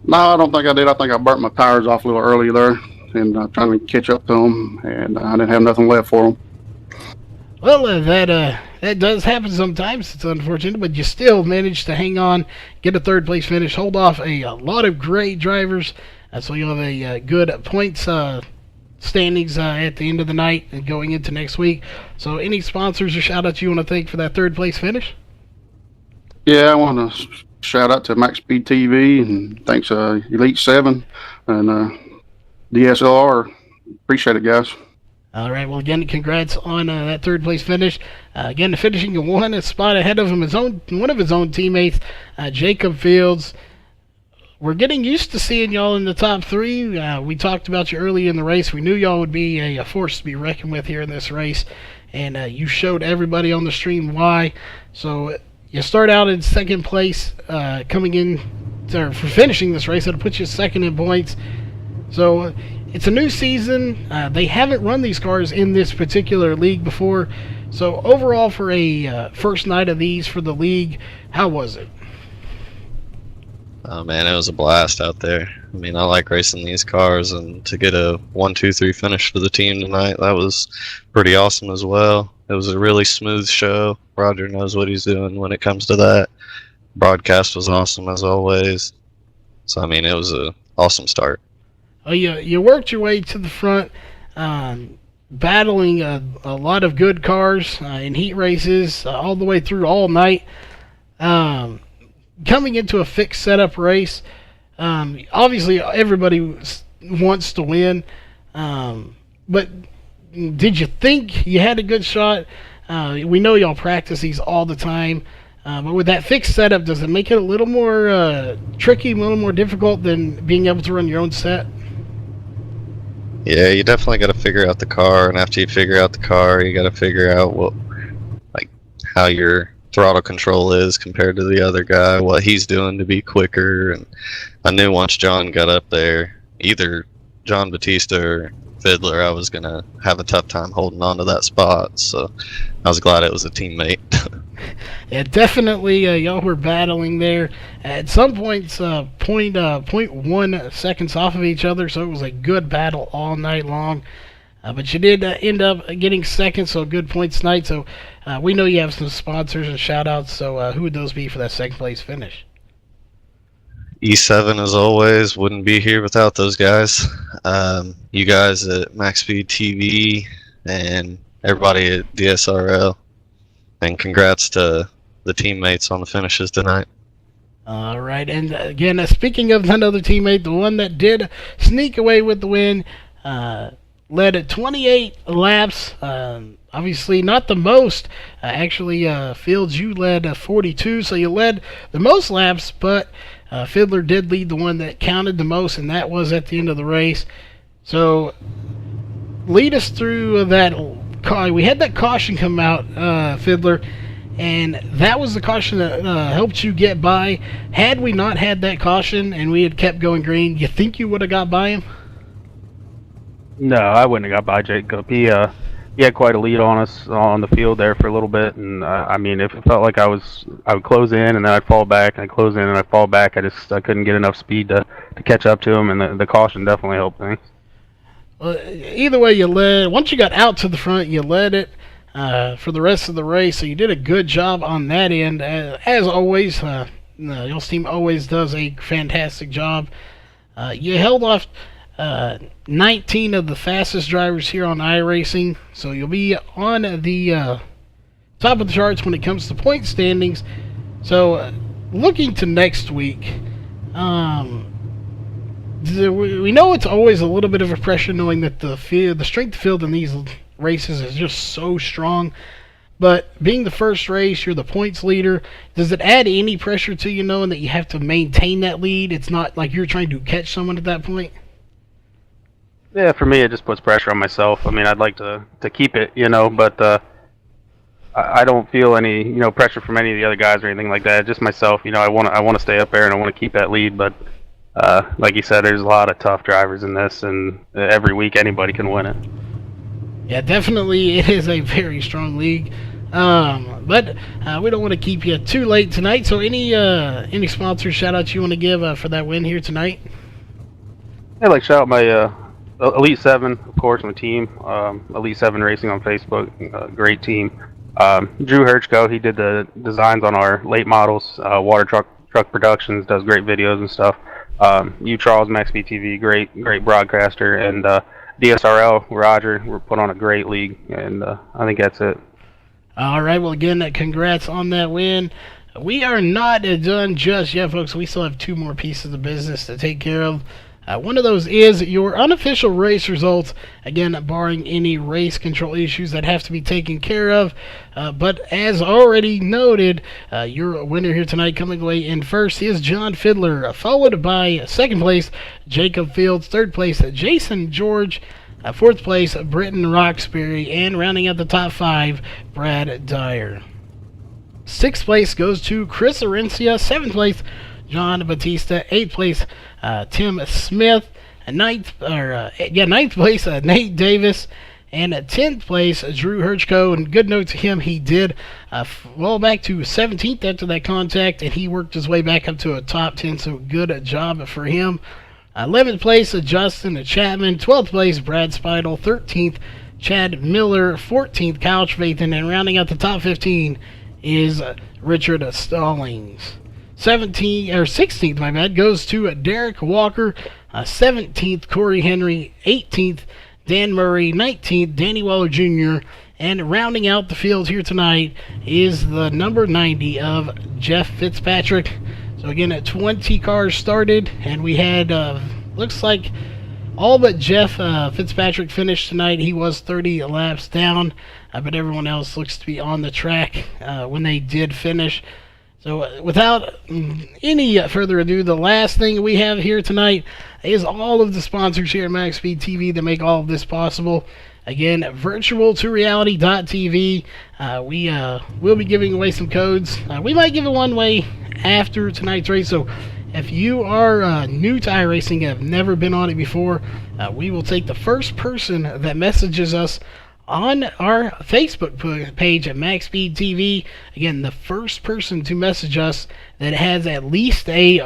Speaker 5: No, I don't think I did. I think I burnt my tires off a little early there and trying to catch up to them, and I didn't have nothing left for them.
Speaker 1: Well, that does happen sometimes. It's unfortunate, but you still managed to hang on, get a third place finish, hold off a lot of great drivers. So you'll have a good points standings at the end of the night and going into next week. So any sponsors or shout-outs you want to thank for that third place finish?
Speaker 5: Yeah, I want to shout out to MaxSpeedTV and thanks Elite 7 and DSLR. Appreciate it, guys.
Speaker 1: All right, well, again, congrats on that third place finish. Again, finishing one spot ahead of him, one of his own teammates, Jacob Fields. We're getting used to seeing y'all in the top three. We talked about you early in the race. We knew y'all would be a force to be reckoned with here in this race, and you showed everybody on the stream why. So you start out in second place, for finishing this race. It'll put you second in points. So it's a new season. They haven't run these cars in this particular league before. So overall, for a first night of these for the league, how was it?
Speaker 6: Oh man, it was a blast out there. I mean, I like racing these cars, and to get a 1-2-3 finish for the team tonight, that was pretty awesome as well. It was a really smooth show. Roger knows what he's doing when it comes to that. Broadcast was awesome as always. So I mean, it was an awesome start.
Speaker 1: Oh, you worked your way to the front, battling a lot of good cars in heat races all the way through all night. Coming into a fixed setup race, obviously everybody wants to win, but did you think you had a good shot? We know y'all practice these all the time, but with that fixed setup, does it make it a little more tricky, a little more difficult than being able to run your own set?
Speaker 6: Yeah, you definitely got to figure out the car, and after you figure out the car, you got to figure out how your throttle control is compared to the other guy, what he's doing to be quicker. And I knew once John got up there, either John Batista or Fiddler, I was gonna have a tough time holding on to that spot. So I was glad it was a teammate.
Speaker 1: Yeah, definitely. Y'all were battling there. At some points, 0.1 seconds off of each other, so it was a good battle all night long. But you did end up getting second, so good points tonight. So we know you have some sponsors and shout-outs, so who would those be for that second place finish?
Speaker 6: E7, as always, wouldn't be here without those guys. You guys at MaxSpeedTV and everybody at DSRL. And congrats to the teammates on the finishes tonight.
Speaker 1: All right, and again, speaking of another teammate, the one that did sneak away with the win, led at 28 laps. Obviously not the most. Actually, Fields, you led 42, so you led the most laps, but Fiddler did lead the one that counted the most, and that was at the end of the race. So lead us through that. We had that caution come out, Fiddler, and that was the caution that helped you get by. Had we not had that caution and we had kept going green, you think you would have got by him?
Speaker 7: No, I wouldn't have got by Jacob. He had quite a lead on us on the field there for a little bit, and I mean, it felt like I would close in and then I'd fall back, and I'd close in and I'd fall back. I couldn't get enough speed to catch up to him, and the caution definitely helped me.
Speaker 1: Well, either way, you led. Once you got out to the front, you led it for the rest of the race, so you did a good job on that end. As always, y'all's team always does a fantastic job. You held off 19 of the fastest drivers here on iRacing, so you'll be on the top of the charts when it comes to point standings. So looking to next week, we know it's always a little bit of a pressure knowing that the strength of field in these races is just so strong, But being the first race, you're the points leader. Does it add any pressure to you knowing that you have to maintain that lead? It's not like you're trying to catch someone at that point.
Speaker 7: Yeah, for me, it just puts pressure on myself. I mean, I'd like to keep it, but I don't feel any, pressure from any of the other guys or anything like that. Just myself, I want to stay up there and I want to keep that lead. But like you said, there's a lot of tough drivers in this, and every week anybody can win it.
Speaker 1: Yeah, definitely, it is a very strong league. But we don't want to keep you too late tonight. So any sponsor shout outs you want to give for that win here tonight?
Speaker 7: I'd like to shout out my Elite 7, of course, my team. Elite 7 Racing on Facebook, great team. Drew Hirschko, he did the designs on our late models. Water Truck Productions does great videos and stuff. You, Charles, MaxSpeedTV, great broadcaster, and DSRL, Roger, we're put on a great league, and I think that's it.
Speaker 1: All right, well, again, congrats on that win. We are not done just yet, folks. We still have 2 more pieces of business to take care of. One of those is your unofficial race results, again, barring any race control issues that have to be taken care of. But as already noted, your winner here tonight coming away in first is John Fiddler, followed by second place, Jacob Fields, third place, Jason George, fourth place, Britton Roxbury, and rounding out the top 5, Brad Dyer. Sixth place goes to Chris Arencia, seventh place, John Batista, 8th place, Tim Smith, ninth place, Nate Davis, and 10th place, Drew Hirschko. And good note to him, he did well back to 17th after that contact, and he worked his way back up to a top 10, so good job for him. 11th place, Justin Chapman, 12th place, Brad Speidel, 13th, Chad Miller, 14th, Kyle Trevathan, and rounding out the top 15 is Richard Stallings. 16th, goes to Derek Walker. 17th, Corey Henry. 18th, Dan Murray. 19th, Danny Waller Jr. And rounding out the field here tonight is the number 90 of Jeff Fitzpatrick. So again, 20 cars started, and we had, looks like all but Jeff Fitzpatrick finished tonight. He was 30 laps down, but everyone else looks to be on the track when they did finish. So without any further ado, the last thing we have here tonight is all of the sponsors here at MaxSpeedTV that make all of this possible. Again, virtual2reality.tv. We will be giving away some codes. We might give it one way after tonight's race. So if you are new to iRacing and have never been on it before, we will take the first person that messages us on our Facebook page at MaxSpeedTV. Again, the first person to message us that has at least a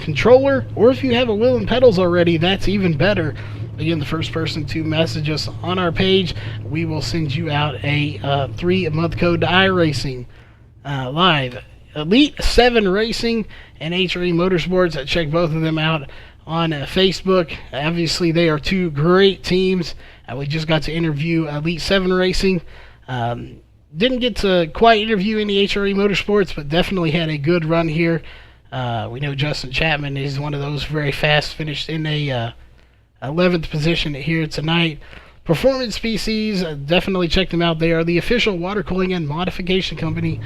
Speaker 1: controller, or if you have a wheel and pedals already, that's even better. Again, the first person to message us on our page, we will send you out a 3-month code to iRacing Live. Elite 7 Racing and HRE Motorsports, check both of them out on Facebook. Obviously, they are 2 great teams. We just got to interview Elite 7 Racing. Didn't get to quite interview any HRE Motorsports, but definitely had a good run here. We know Justin Chapman is one of those very fast, finished in a 11th position here tonight. Performance Species, definitely check them out. They are the official water cooling and modification company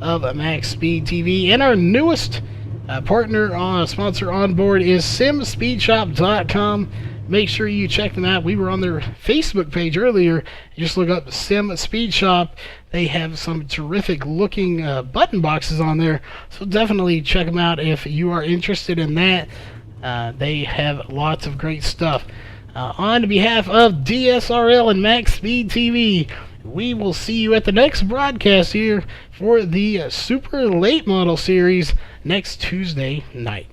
Speaker 1: of MaxSpeedTV. And our newest sponsor on board is SimSpeedShop.com. Make sure you check them out. We were on their Facebook page earlier. You just look up Sim Speed Shop. They have some terrific looking button boxes on there. So definitely check them out if you are interested in that. They have lots of great stuff. On behalf of DSRL and MaxSpeedTV, we will see you at the next broadcast here for the Super Late Model Series next Tuesday night.